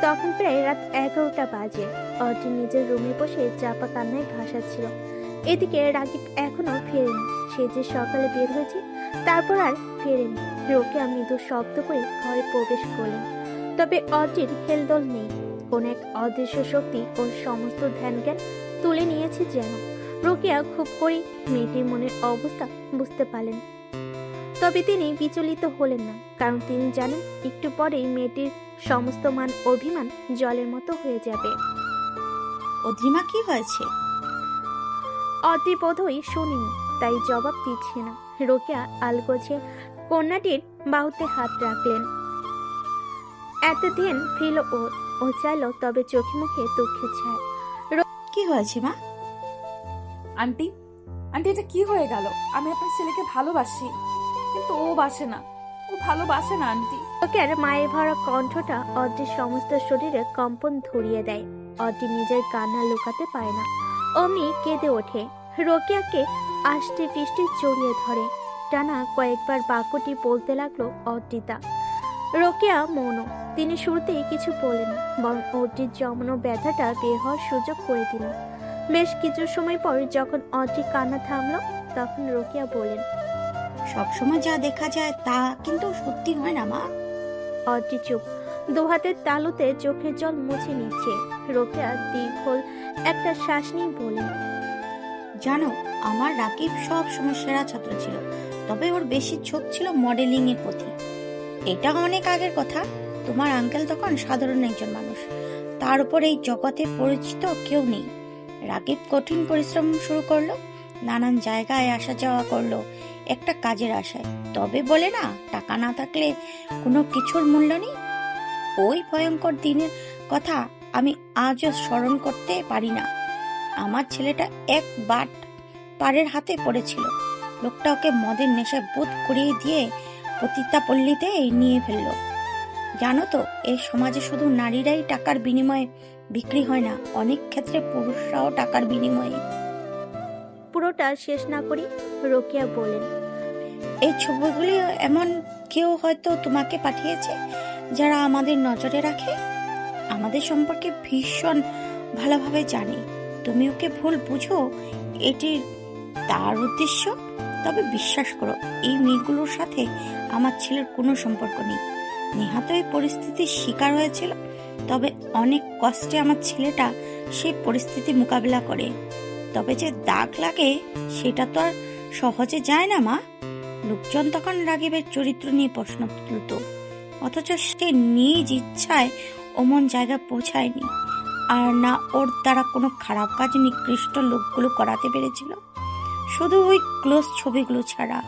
তখন প্রায় রাত 11টা বাজে। অদ্রি নিজের রুমে বসে চাপা কান্নায় ভাসাচ্ছিল। এদিকে রাগিব এখনো ফেরেনি। সে যে সকালে বের হয়েছে তারপর আর ফেরেনি। রোকেয়া মৃদু শব্দ করে ঘরে প্রবেশ করলেন, তবে অদ্রির হেলদোল নেই। কোন এক অদৃশ্য শক্তি ওর সমস্ত ধ্যান জ্ঞান তুলে নিয়েছে যেন। রোকেয়া খুব করে মেয়েটির মনের অবস্থা বুঝতে পারলেন, তবে তিনি বিচলিত হলেন না, কারণ তিনি জানেন একটু পরেই মেয়েটির সমস্ত মান অভিমান জলের মতো হয়ে যাবে। অদ্রিমা, কি হয়েছে? অদ্রি বোধহয় শুনিনি, তাই জবাব দিচ্ছে না। রোকেয়া আলগোছে কন্যাটির বাহুতে হাত রাখলেন। এত ধ্যান ফিরল ওর। ও চাইল, তবে চোখে মুখে দুঃখের ছায়া। কি হয়েছে মা? আন্টি, আন্টি এটা কি হয়ে গেল? আমি আপনার ছেলেকে ভালোবাসি, কিন্তু ও বাসে না। ও ভালোবাসে না আন্টি। রোকেয়ার মায়ের ভরা কণ্ঠটা অদ্রির সমস্ত শরীরে কম্পন ধরিয়ে দেয়। অদ্রি নিজের কান্না লুকাতে পারে না, অমনি কেঁদে ওঠে। রোকেয়াকে আষ্টে পৃষ্ঠে জড়িয়ে ধরে। টানা কয়েকবার বাক্যটি বলতে লাগলো অদ্রিতা। রোকেয়া মৌন। তিনি শুরুতেই কিছু বললেন না, বরং অদ্রির জমানো ব্যথাটা বের হওয়ার সুযোগ করে দিলেন। বেশ কিছু সময় পর যখন অদ্রি কান্না থামলো, তখন রোকেয়া বলেন, সবসময় যা দেখা যায় তা কিন্তু সত্যি হয় না মা। অদ্রি চুপ। দু হাতের তালুতে চোখের জল মুছে নিচ্ছে। রোকেয়া দীর্ঘ একটা শ্বাস নিয়ে বলেন, জানো, আমার রাকিব সব সময় সেরা ছাত্র ছিল, তবে ওর বেশি ঝোঁক ছিল মডেলিং এর প্রতি। এটা অনেক আগের কথা। তোমার আঙ্কেল তখন সাধারণ একজন মানুষ, তার উপর এই জগতে পরিচিত কেউ নেই। রাকিব কঠিন পরিশ্রম শুরু করলো, নানান জায়গায় আসা যাওয়া করলো একটা কাজের আশায়। তবে বলে না, টাকা না থাকলে কোনো কিছুর মূল্য নেই। ওই ভয়ঙ্কর দিনের কথা আমি আজও স্মরণ করতে পারি না। আমার ছেলেটা এক বাট পারের হাতে পড়েছিল। লোকটা ওকে মদের নেশায় বোধ করিয়ে দিয়ে পতিতা পল্লীতে নিয়ে ফেললো। জানো তো, এই সমাজে শুধু নারীরাই টাকার বিনিময়ে বিক্রি হয় না, অনেক ক্ষেত্রে পুরুষরাও টাকার বিনিময়ে। পুরোটা শেষ না করি রোকেয়া বলেন, এই ছবিগুলি এমন কেউ হয়তো তোমাকে পাঠিয়েছে যারা আমাদের নজরে রাখে, আমাদের সম্পর্কে ভীষণ ভালোভাবে জানে। তুমি ওকে ভুল বুঝো, এটি তার উদ্দেশ্য। তবে বিশ্বাস করো, এই মেয়েগুলোর সাথে আমার ছেলের কোনো সম্পর্ক নেই। নেহাত এই পরিস্থিতির শিকার হয়েছিল, তবে অনেক কষ্টে আমার ছেলেটা সেই পরিস্থিতি মোকাবিলা করে। তবে যে দাগ লাগে সেটা তো আর সহজে যায় না মা। লোকজন তখন রাগিবের চরিত্র নিয়ে প্রশ্ন তুলত, অথচ সে নিজ ইচ্ছায় অমন জায়গা পৌঁছায়নি। আর না ওর দ্বারা কোনো খারাপ কাজ নিকৃষ্ট লোকগুলো করাতে পেরেছিল, শুধু ওই ক্লোজ ছবিগুলো ছাড়া।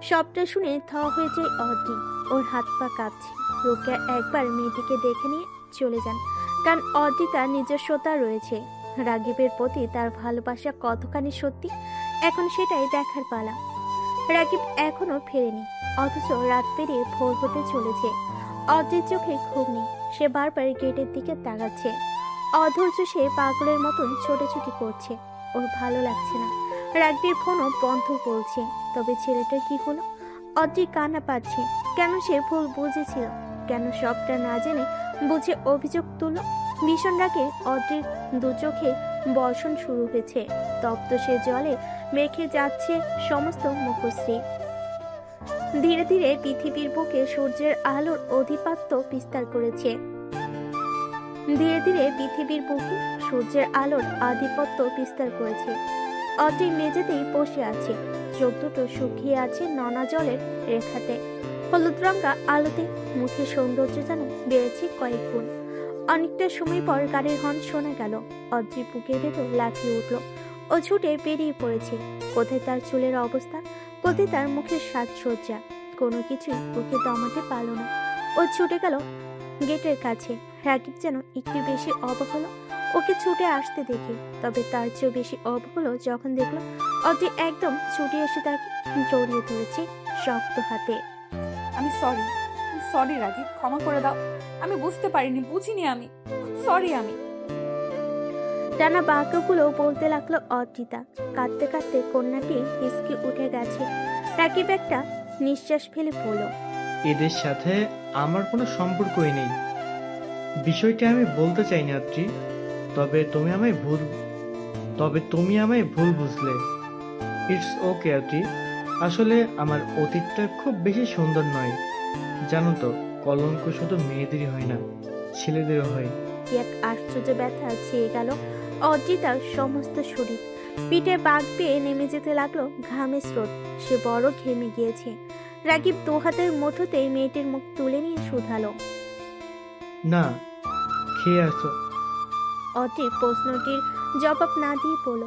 সবটা শুনে থ হয়ে যায় অদ্রি। ওর হাত পা কাঁপছে। রোকেয়া একবার মেয়েটিকে দেখে নিয়ে চলে যান, কারণ অদ্রি তার নিজস্বতা রয়েছে। রাগিবের প্রতি তার ভালোবাসা কতখানি সত্যি, এখন সেটাই দেখার পালা। রাগিব এখনো ফেরেনি, অথচ রাত পেরিয়ে ভোর হতে চলেছে। অদ্রির চোখে ঘুম নেই, সে বারবার গেটের দিকে তাকাচ্ছে। অধৈর্য সে পাগলের মতন ছোটাছুটি করছে। ওর ভালো লাগছে না। রাগবির ফোনও বন্ধ বলছে। তবে ছেলেটার কি হলো? অদ্রি কান্না পাচ্ছে। কেন সে ভুল বুঝেছিল? কেন সবটা না জেনে বুঝে অভিযোগ তুলল? ভীষণ রাগে অদ্রির দু চোখে বর্ষণ শুরু হয়েছে। তপ্ত সে জলে মেখে যাচ্ছে সমস্ত মুখশ্রী। ধীরে ধীরে পৃথিবীর বুকে সূর্যের আলোর আধিপত্য বিস্তার করেছে। ধীরে ধীরে পৃথিবীর বুকে সূর্যের আলোর আধিপত্য বিস্তার করেছে। অদ্রি মেঝেতেই বসে আছে, চোখ দুটো শুকিয়ে আছে নোনা জলের রেখাতে। হলুদ রঙা আলোতে মুখের সৌন্দর্য যেন বেড়েছে কয়েক গুণ। অনেকটা সময় পর গাড়ির হর্ন শোনা গেল। অদ্রি বুকের ভেতর লাফিয়ে উঠল। ও ছুটে বেরিয়ে পড়েছে। কোথায় তার চুলের অবস্থা, কোথায় তার মুখের সাজসজ্জা, কোনো কিছুই ওকে দমাতে পারল না। ও ছুটে গেল গেটের কাছে। রাকিব যেন একটু বেশি অবাক হলো ওকে ছুটে আসতে দেখে। তবে তার চেয়েও বেশি অবাক হলো যখন দেখলো অদ্রি একদম ছুটে এসে তাকে জড়িয়ে ধরেছে শক্ত হাতে। আমি সরি রাকিব, ক্ষমা করে দাও। আমি বুঝতে পারিনি, বুঝিনি, আমি সরি। আমি টানা বাক্যগুলো বলতে লাগলো অদ্রিতা। কাঁদতে কাঁদতে কন্যাটি হিসকে উঠে গেছে। রাকিব একটা নিঃশ্বাস ফেলে পড়ল, এদের সাথে আমার কোনো সম্পর্কই নেই। বিষয়টা আমি বলতে চাইনি আদ্রি, তবে তুমি আমায় ভুল বুঝলে। ইটস ওকে আদ্রি, আসলে আমার অতীতটা খুব বেশি সুন্দর নয়। জানো তো, কলঙ্ক শুধু মেয়েদেরই হয় না, ছেলেদেরও হয়। এক আশ্চর্য ব্যথা ছেয়ে গেল অদ্রিতার সমস্ত শরীর। পিঠে বাগ পেয়ে নেমে যেতে লাগলো ঘামের স্রোত। সে বড় ঘেমে গিয়েছে। রাকিব দু হাতের মুঠোতেই মেয়েটির মুখ তুলে নিয়ে শুধালো, না, খেয়ে আসো। অদ্রি প্রশ্নটির জবাব না দিয়ে বলল,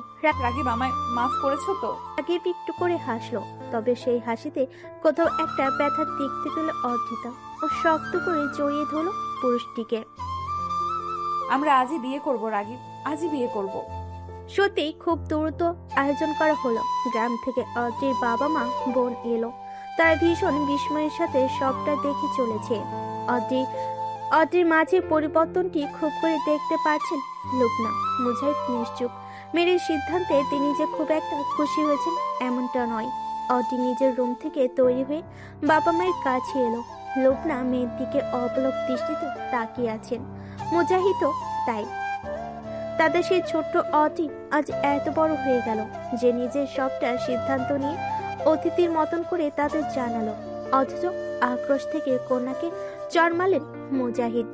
রাকিব, আমায় মাফ করেছো তো? রাকিব একটু করে হাসলো, তবে সেই হাসিতে কোথাও একটা ব্যথা দেখতে পেল অদ্রিতা। ও শক্ত করে জড়িয়ে ধরল পুরুষটিকে। আমরা আজই বিয়ে করব রাকিব, আজই বিয়ে করব। সত্যি খুব দ্রুত আয়োজন করা হলো। গ্রাম থেকে অদ্রির বাবা মা বোন এলো। তারা ভীষণ বিস্ময়ের সাথে সবটা দেখে চলেছে। অদ্রির মাঝে পরিবর্তনটি খুব করে দেখতে পাচ্ছেন লুবনা। মুজাহিদ নিশ্চুপ। মেয়ের সিদ্ধান্তে তিনি যে খুব একটা খুশি হয়েছেন এমনটা নয়। অদ্রি নিজের রুম থেকে তৈরি হয়ে বাবা মায়ের কাছে এলো। লুবনা মেয়ের দিকে অপলক দৃষ্টিতে তাকিয়ে আছেন। মুজাহিদও তাই। তাদের সেই ছোট্ট অদ্রি আজ এত বড় হয়ে গেল যে নিজের সবটা সিদ্ধান্ত নিয়ে অতিথির মতন করে তাদের জানালো। অথচ আক্রোশ থেকে কন্যাকে চড় মারলেন মুজাহিদ।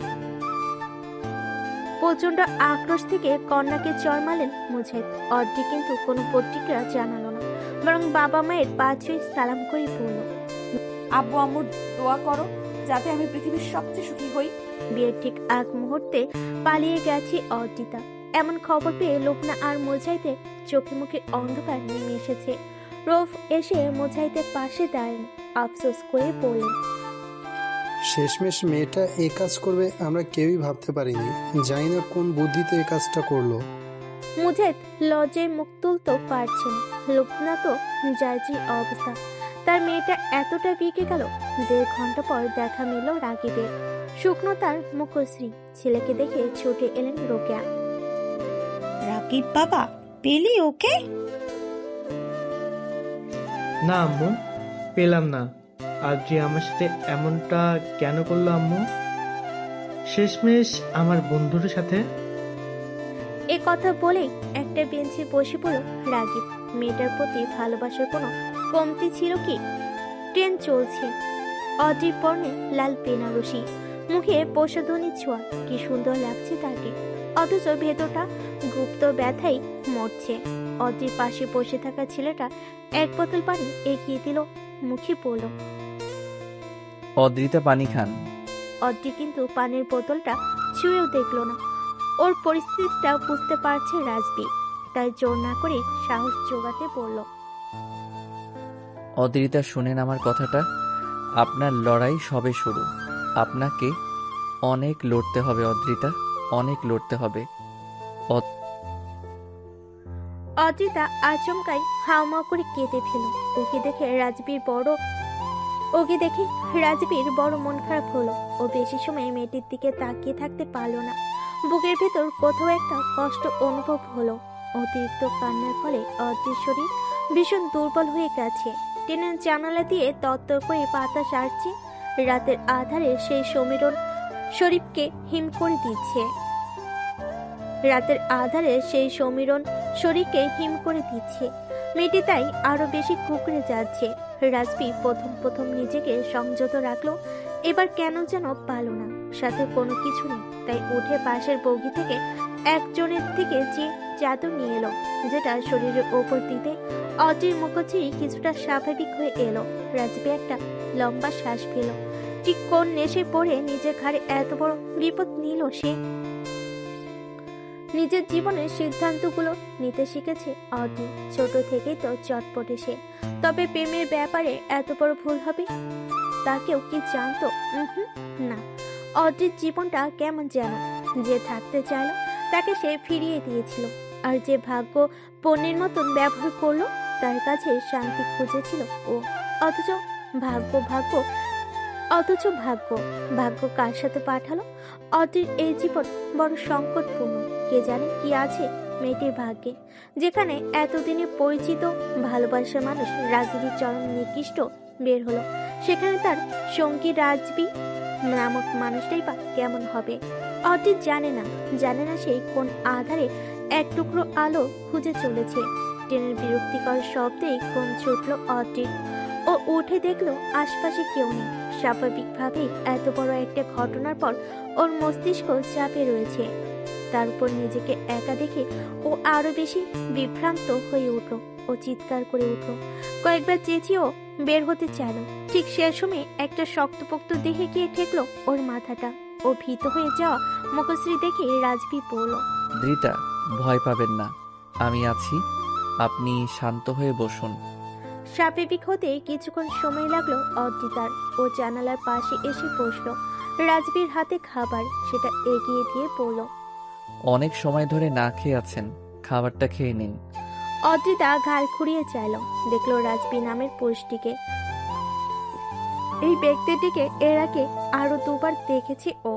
প্রচন্ড আক্রোশ থেকে কন্যাকে চড় মারলেন মুজাহিদ। অদ্রি কিন্তু কোনো প্রতিক্রিয়া জানালো না, বরং বাবা মায়ের পা ছুঁয়ে সালাম করে বলল, আব্বু আম্মুর দোয়া করো যাতে আমি পৃথিবীর সবচেয়ে সুখী হই। বিয়ের ঠিক আগ মুহূর্তে পালিয়ে গেছে অর্জিতা। এমন খবর পেয়ে লোকনা আর মুজাহিদের চোখে মুখে অন্ধকার নেমে এসেছে। রৌফ এসে মুজাহিদের পাশে দাঁড়ালেন, আফসোস করে বললেন, শেষমেশ মেয়েটা এই কাজ করবে আমরা কেউই ভাবতে পারিনি। জানি না কোন বুদ্ধিতে এই কাজটা করলো। মুজাহিদ লজ্জায় মুখ তুলতে পারছেন। লোকনা তো যায়জি অবস্থা, তার মেয়েটা এতটা বিকে গেল। 1.5 ঘন্টা পর দেখা মিলল রাগিবের। শুকনো তার মুখশ্রী, ছেলেকে দেখে ছুটে এলেন রোকেয়া। রাকিব বাবা, পেলি ওকে? না আম্মু, পেলাম না। আদ্রি আমার সাথে এমনটা কেন করলো আম্মু? শেষমেশ আমার বন্ধুর সাথে। এ কথা বলেই একটা বেঞ্চে বসে পড়ল রাগিব। মেয়েটার প্রতি ভালোবাসার কোনো কমতি ছিল কি? ট্রেন চলছে, অদ্রির পরনে লাল বেনারসি, মুখে প্রসাধনী ছোঁয়া, কি সুন্দর লাগছে তাকে। অথচ ভেতরটা গুপ্ত ব্যথাই মরছে। অদ্রির পাশে বসে থাকা ছেলেটা 1 বোতল পানি এগিয়ে দিল, মুখে পড়ল। অদ্রিতা পানি খান। অদ্রি কিন্তু পানির বোতলটা ছুঁয়েও দেখলো না। ওর পরিস্থিতিটা বুঝতে পারছে রাজবি, তাই জোর না করে সাহস জোগাতে বলল, অদ্রিতা শুনেন আমার কথাটা, আপনার লড়াই সবে শুরু। আপনাকে অনেক লড়তে হবে অদ্রিতা, অনেক লড়তে হবে। অদ্রিতা আচমকাই হাওমাও করে কেঁদে ফেল। ওকে দেখে রাজবীর বড় মন খারাপ হলো। ও বেশি সময় মেয়েটির দিকে তাকিয়ে থাকতে পারলো না। বুকের ভেতর কোথাও একটা কষ্ট অনুভব হলো। অতিরিক্ত কান্নার ফলে অদ্রির শরীর ভীষণ দুর্বল হয়ে গেছে। ট্রেনের জানালা দিয়ে তত্তর করে বাতাস আসছে। রাতের আধারে সেই সমীরণ শরীফকে হিম করে দিচ্ছে। মেয়েটি তাই আরো বেশি কুকড়ে যাচ্ছে। রাজবি প্রথম নিজেকে সংযত রাখলো, এবার কেন যেন পারল না। সাথে কোনো কিছু নেই, তাই উঠে পাশের বগি থেকে একজনের থেকে যে চাদর নিয়ে এলো, যেটা শরীরের ওপর দিতে অদ্রির মুখশ্রী কিছুটা স্বাভাবিক হয়ে এলো। রাজবি একটা লম্বা শ্বাস ফেল। ঠিক কোন নেশে পড়ে নিজের ঘাড়ে এত বড় বিপদ নিল সে? নিজের জীবনের সিদ্ধান্তগুলো নিতে শিখেছে অদ্রি। ছোট থেকেই তো চটপটে সে, তবে প্রেমের ব্যাপারে এত বড় ভুল হবে তা কেউ কি জানতো? না। অদ্রির জীবনটা কেমন যেন, যে থাকতে চাইলো তাকে সে ফিরিয়ে দিয়েছিল, আর যে ভাগ্য পণ্যের মতন ব্যবহার করলো তার কাছে শান্তি খুঁজেছিল ও। অথচ ভাগ্য কার সাথে পাঠালো? অদ্রির এই জীবন বড় সংকটপূর্ণ। কে জানে কি আছে মেয়েটির ভাগ্যে, যেখানে এতদিনে পরিচিত ভালোবাসার মানুষ রাগিনী চরম নিকৃষ্ট বের হলো, সেখানে তার সঙ্গী রাজবি নামক মানুষটাই বা কেমন হবে? অদ্রি জানে না সে কোন আধারে এক টুকরো আলো খুঁজে চলেছে। ট্রেনের বিরক্তিকর শব্দেই ঘুম ছুটল অদ্রির। ও উঠে দেখলো আশপাশে কেউ নেই। স্বাভাবিকভাবেই এত বড় একটা ঘটনার পর ওর মস্তিষ্ক চাপে রয়েছে। তার উপর নিজেকে একা দেখে ও আরো বেশি বিভ্রান্ত হয়ে উঠল। ও চিৎকার করে উঠল, কয়েকবার চেঁচিয়েও বের হতে চাইল। ঠিক সে সময় একটা শক্তপোক্ত দেহে গিয়ে ঠেকলো ওর মাথাটা। ও ভীত হয়ে যাওয়া মুখশ্রী দেখে রাজবি বলল, অদ্রিতা, ভয় পাবেন না, আমি আছি, আপনি শান্ত হয়ে বসুন। স্বাভাবিক হতে কিছুক্ষণ সময় লাগলো অদ্রিতার। ও জানালার পাশে এসে বসলো। রাজবীর হাতে খাবার, সেটা এগিয়ে দিয়ে বলল, অনেক সময় ধরে না খেয়ে আছেন, খাবারটা খেয়ে নিন। অদ্রিতা ঘাড় খুঁড়িয়ে চাইল। দেখলো রাজবি নামের পুরুষটিকে। এই ব্যক্তিটিকে এর আগে আরো 2 বার দেখেছি ও।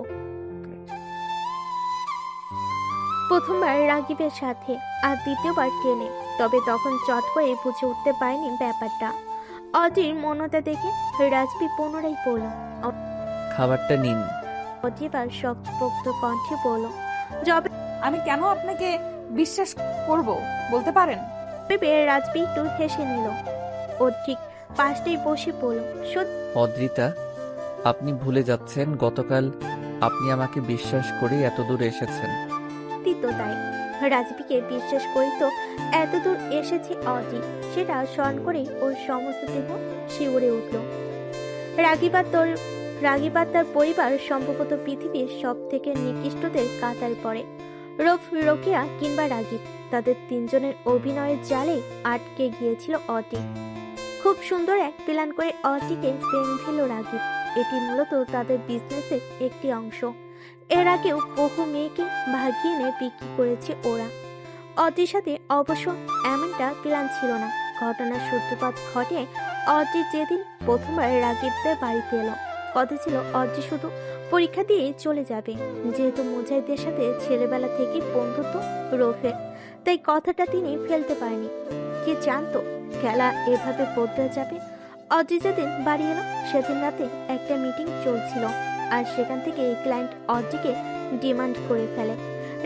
প্রথমবার রাগিবের সাথে, আর দ্বিতীয়বার ট্রেনে। তবে তখন চট করে বুঝে উঠতে পারেনি ব্যাপারটা। অদ্রির মনতা দেখে রাজবি পুনরায় বলল, খাবারটা নিন। অদ্রি এবার শক্তপোক্ত কণ্ঠে বলল, আমি কেন আপনাকে বিশ্বাস করব বলতে পারেন? রাজবি একটু হেসে নিল। ও ঠিক পাশটাই বসে বলল, সত্যি? অদ্রিতা, আপনি ভুলে যাচ্ছেন গতকাল আপনি আমাকে বিশ্বাস করে এত দূর এসেছেন। ব্যক্তিত্ব তাই রাজবীকে বিশ্বাস করি তো এতদূর এসেছে অজি, সেটা স্মরণ করেই ওর সমস্ত দেহ শিউরে উঠল। রাগিবার তার পরিবার সম্ভবত পৃথিবীর সব থেকে নিকৃষ্টদের কাতার পড়ে। রফ, রোকেয়া কিংবা রাগিব, তাদের তিনজনের অভিনয়ের জালে আটকে গিয়েছিল অটি। খুব সুন্দর এক প্ল্যান করে অটিকে প্রেম ফেল রাগিব। এটি মূলত তাদের বিজনেসের একটি অংশ। এর আগেও বহু মেয়েকে ভাগিয়ে এনে বিক্রি করেছে ওরা। অটির সাথে অবশ্য এমনটা প্ল্যান ছিল না। ঘটনার সূত্রপাত ঘটে অটি যেদিন প্রথমবার রাগিবদের বাড়িতে এলো। কথা ছিল অর্জি শুধু পরীক্ষা দিয়ে চলে যাবে, যেহেতু মুজাহিদের সাথে ছেলেবেলা থেকে বন্ধুত্ব রফের, তাই কথাটা তিনি ফেলতে পারেনি। কে জানতো খেলা এভাবে বদলে যাবে। অর্জি যেদিন বাড়ি এলো সেদিন রাতে একটা মিটিং চলছিল, আর সেখান থেকে ক্লায়েন্ট অর্জিকে ডিমান্ড করে ফেলে।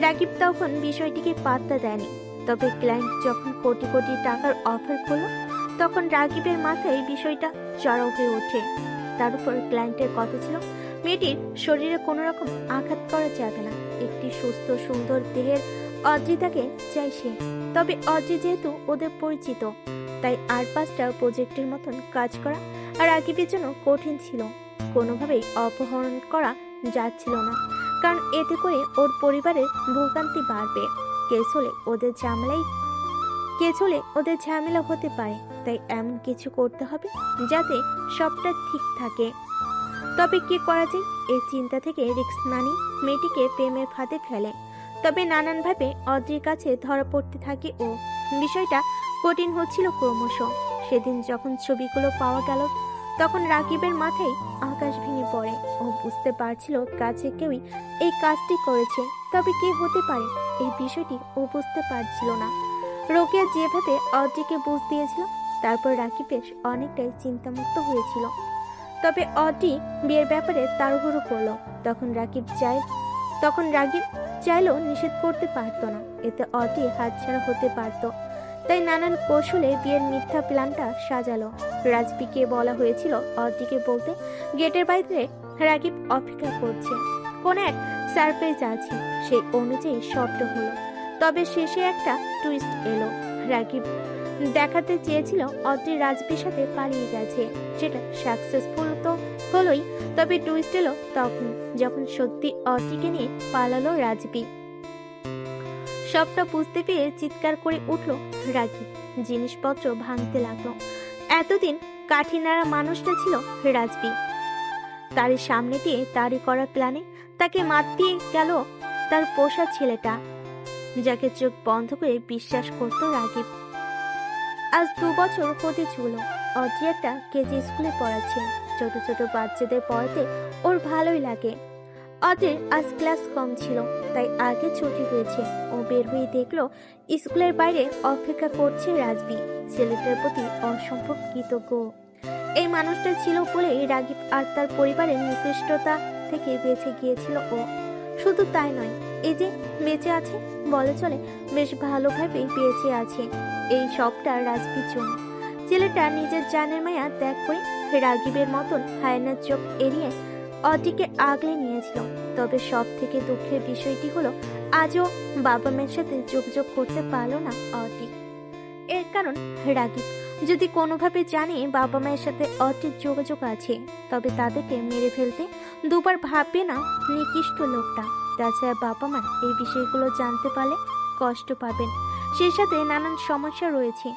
রাগিব তখন বিষয়টিকে পাত্তা দেয়নি, তবে ক্লায়েন্ট যখন কোটি কোটি টাকার অফার করলো তখন রাগিবের মাথায় বিষয়টা চড়াও হয়ে ওঠে। তার উপর ক্লায়েন্টের কথা ছিল মেয়েটির শরীরে কোনো রকম আঘাত করা যাবে না, একটি সুস্থ সুন্দর দেহের অদ্রিতাকে চাই সে। তবে অদ্রি যেহেতু ওদের পরিচিত, তাই আর 5টা প্রজেক্টের মতন কাজ করা আর রাগিবের জন্য কঠিন ছিল। কোনোভাবেই অপহরণ করা যাচ্ছিল না, কারণ এতে করে ওর পরিবারের ভোগান্তি বাড়বে। কেস হলে ওদের ঝামেলা হতে পারে, তাই এমন কিছু করতে হবে যাতে সবটা ঠিক থাকে। তবে কি করা যায়, এই চিন্তা থেকে রিস্ক না নিয়ে মেয়েটিকে প্রেমের ফাঁদে ফেলে। তবে নানানভাবে অদ্রির কাছে ধরা পড়তে থাকে ও। বিষয়টা কঠিন হচ্ছিল ক্রমশ। সেদিন যখন ছবিগুলো পাওয়া গেল তখন রাকিবের মাথায় আকাশ ভেঙে পড়ে। ও বুঝতে পারছিল কাছে কেউই এই কাজটি করেছে, তবে কে হতে পারে এই বিষয়টি ও বুঝতে পারছিল না। রোকেয়া যেভাবে অদ্রিকে বুঝ দিয়েছিল, তারপর রাকিব বেশ অনেকটাই চিন্তামুক্ত হয়েছিল। তবে অদ্রি বিয়ের ব্যাপারে তাড়াহুড়ো করলো। তখন রাগিব চাইলেও নিষেধ করতে পারতো না, এতে অদ্রি হাতছাড়া হতে পারত। তাই নানান কৌশলে বিয়ের মিথ্যা প্ল্যানটা সাজালো। রাজবিকে বলা হয়েছিল অদ্রিকে বলতে গেটের বাইরে রাগিব অপেক্ষা করছে, কোন এক সারপ্রাইজ আছে। সেই অনুযায়ী সবটা হলো। তবে শেষে একটা টুইস্ট এলো। রাগিব দেখাতে চেয়েছিল অদ্রি রাজবির সাথে পালিয়ে গেছে, সেটা সাকসেসফুল তো হলোই। তবে টুইস্ট এলো তখন যখন সত্যি অদ্রিকে নিয়ে পালালো রাজবি। সবটা বুঝতে পেরে চিৎকার করে উঠল রাগিব, জিনিসপত্র ভাঙতে লাগলো। এতদিন কাঠি নাড়া মানুষটা ছিল রাজবি। তারই সামনে দিয়ে তারই করা প্ল্যানে তাকে মাত দিয়ে গেল তার পোষা ছেলেটা, যাকে চোখ বন্ধ করে বিশ্বাস করত রাগিব। আজ 2 বছর হতে চলল। অদ্রি একটা কেজি স্কুলে পড়াচ্ছে। ছোট ছোট বাচ্চাদের পড়াতে ওর ভালোই লাগে। অদ্রির আজ ক্লাস কম ছিল, তাই আগে ছুটি হয়েছে। ও বের হয়ে দেখলো স্কুলের বাইরে অপেক্ষা করছে রাজবি। ছেলেটার প্রতি অসম্ভব কৃতজ্ঞ। এই মানুষটা ছিল বলেই রাগিব আর তার পরিবারের নিকৃষ্টতা থেকে বেঁচে গিয়েছিল ও। শুধু তাই নয়, এই যে বেঁচে আছে বলে চলে, বেশ ভালোভাবে বেঁচে আছে। এই সবটা রাজবির জন্য। ছেলেটা নিজের জানের মায়া ত্যাগ করে রাগিবের মতন হায়নার চোখ এড়িয়ে অটিকে আগলে নিয়েছিল। তবে সব থেকে দুঃখের বিষয়টি হলো আজও বাবা মায়ের সাথে যোগাযোগ করতে পারলো না অটি। এর কারণ রাগিব যদি কোনোভাবে জানে বাবা মায়ের সাথে অটির যোগাযোগ আছে, তবে তাদেরকে মেরে ফেলতে দুবার ভাববে না নিকৃষ্ট লোকটা। তাছাড়া বাবা মা এই বিষয়গুলো জানতে পারলে কষ্ট পাবেন। সেই সাথে নানান সমস্যা রয়েছে।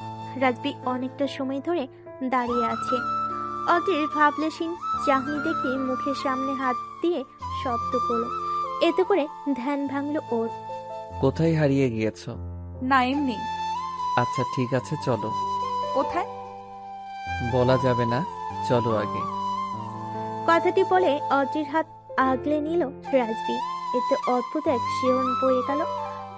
রাজবি অনেকটা সময় ধরে দাঁড়িয়ে আছে। অটির ভাবলেশীন চাহনি দেখে মুখের সামনে হাত দিয়ে শব্দ করলো। এতে করে ধ্যান ভাঙলো ওর। কোথায় হারিয়ে গিয়েছো? না এমনি। আচ্ছা ঠিক আছে, চলো। কোথায় বলা যাবে না, চলো আগে। কথাটি বলে অদ্রির হাত আগলে নিল রাজবি। এতে অদ্ভুত এক শিহরণ বয়ে গেল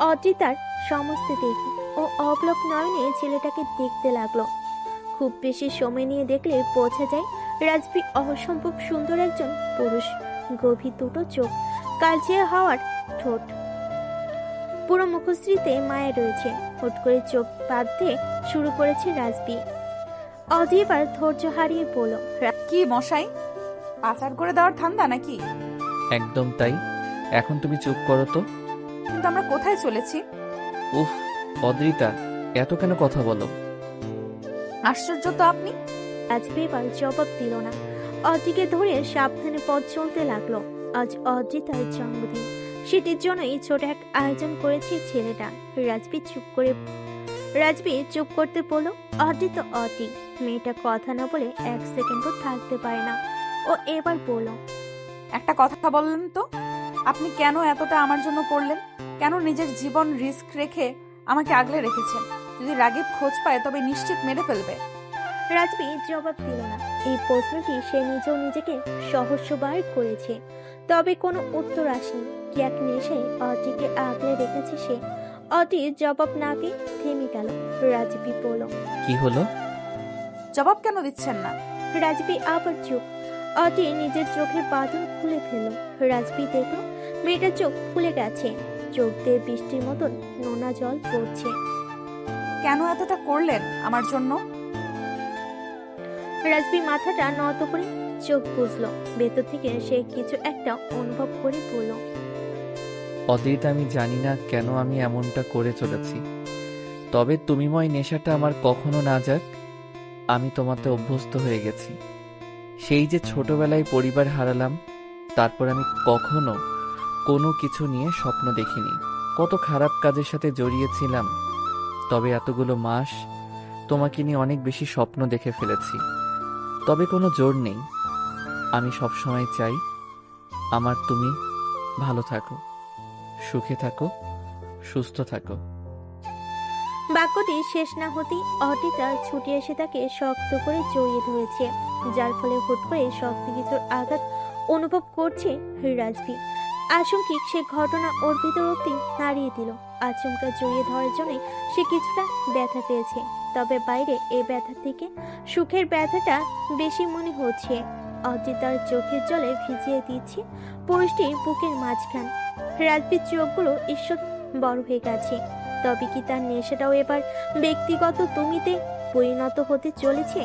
অদ্রি তার সমস্ত দেখে। ও অবলক নয়নে ছেলেটাকে দেখতে লাগলো। খুব বেশি সময় নিয়ে দেখলে বোঝা যায় রাজবি অসম্ভব সুন্দর একজন পুরুষ। গভীর দুটো চোখ, কালচে হওয়ার ঠোঁট, পুরো মুখশ্রীতে মায়া রয়েছে। হুট করে চোখ বাঁধতে শুরু করেছে রাজবি। অদ্রি এবার ধৈর্য হারিয়ে বলল, কি মশাই, আচার করে দেওয়ার ধান্দা নাকি? একদম তাই। এখন তুমি চুপ করো তো। কিন্তু আমরা কোথায় চলেছি? উফ, অদ্রিতা, এত কেন কথা বলো? আশ্চর্য তো আপনি। রাজবি এবার জবাব দিল না। অদ্রিকে ধরে সাবধানে পথ চলতে লাগলো। আজ অদ্রিতার জন্মদিন, সেটির জন্যই ছোট এক আয়োজন করেছে ছেলেটা। রাজবি চুপ করতে বলল, অদ্রিতা অতি। মেয়েটা কথা না বলে এক সেকেন্ডও থাকতে পারে না। ও এবার বলল, একটা কথা বললেন তো, আপনি কেন এতটা আমার জন্য করলেন? কেন নিজের জীবন রিস্ক রেখে আমাকে আগলে রেখেছেন? যদি রাগীব খোঁজ পায় তবে নিশ্চিত মেরে ফেলবে। রাজবি জবাব দিল না। এই প্রশ্নটি সে নিজেও নিজেকে সহস্রবার করেছে, তবে কোনো উত্তর আসেনি। কি এক নেশায় অটিকে আগলে রেখেছে সে। অটি জবাব না দিয়ে থেমে গেল। রাজবি বলল, কি হলো? জবাব কেন দিচ্ছেন না? রাজবি আবার চুপ। অটি নিজের চোখের বাঁধন খুলে ফেলল। রাজবি দেখল মেয়েটার চোখ ফুলে গেছে, চোখ দিয়ে বৃষ্টির মতন নোনা জল পড়ছে। কেন এতটা করলেন আমার জন্য? রাজবি মাথাটা নত করে চোখ বুঝলো। ভেতর থেকে সে কিছু একটা অনুভব করে বলল, অদ্রিতা, আমি জানি না কেন আমি এমনটা করে চলেছি, তবে তুমিময় নেশাটা আমার কখনো না যাক। আমি তোমাতে অভ্যস্ত হয়ে গেছি। সেই যে ছোটবেলায় পরিবার হারালাম, তারপর আমি কখনো কোনো কিছু নিয়ে স্বপ্ন দেখিনি। কত খারাপ কাজের সাথে জড়িয়েছিলাম, তবে এতগুলো মাস তোমাকে নিয়ে অনেক বেশি স্বপ্ন দেখে ফেলেছি। তবে কোনো জোর নেই। আমি সবসময় চাই আমার তুমি ভালো থাকো, সুখে থাকো, সুস্থ থাকো। বাক্যটি শেষ না হতেই অটিতা ছুটে এসে তাকে শক্ত করে জড়িয়ে ধরেছে, যার ফলে হুট করে শক্ত কিছুর আঘাত অনুভব করছে রাজবি। আশঙ্কিক সে ঘটনা ওর ভিতর অব্দি হারিয়ে দিল। আচমকা জড়িয়ে ধরার জন্য সে কিছুটা ব্যথা পেয়েছে, তবে বাইরে এই ব্যথা থেকে সুখের ব্যথাটা বেশি মনে হচ্ছে। অজিতার চোখের জলে ভিজিয়ে দিচ্ছে পুরুষটির বুকের মাঝখান। রাজবির চোখগুলো ঈশ্বর বড় হয়ে গেছে। তবে কি তার নেশাটাও এবার ব্যক্তিগত তুমিতে পরিণত হতে চলেছে?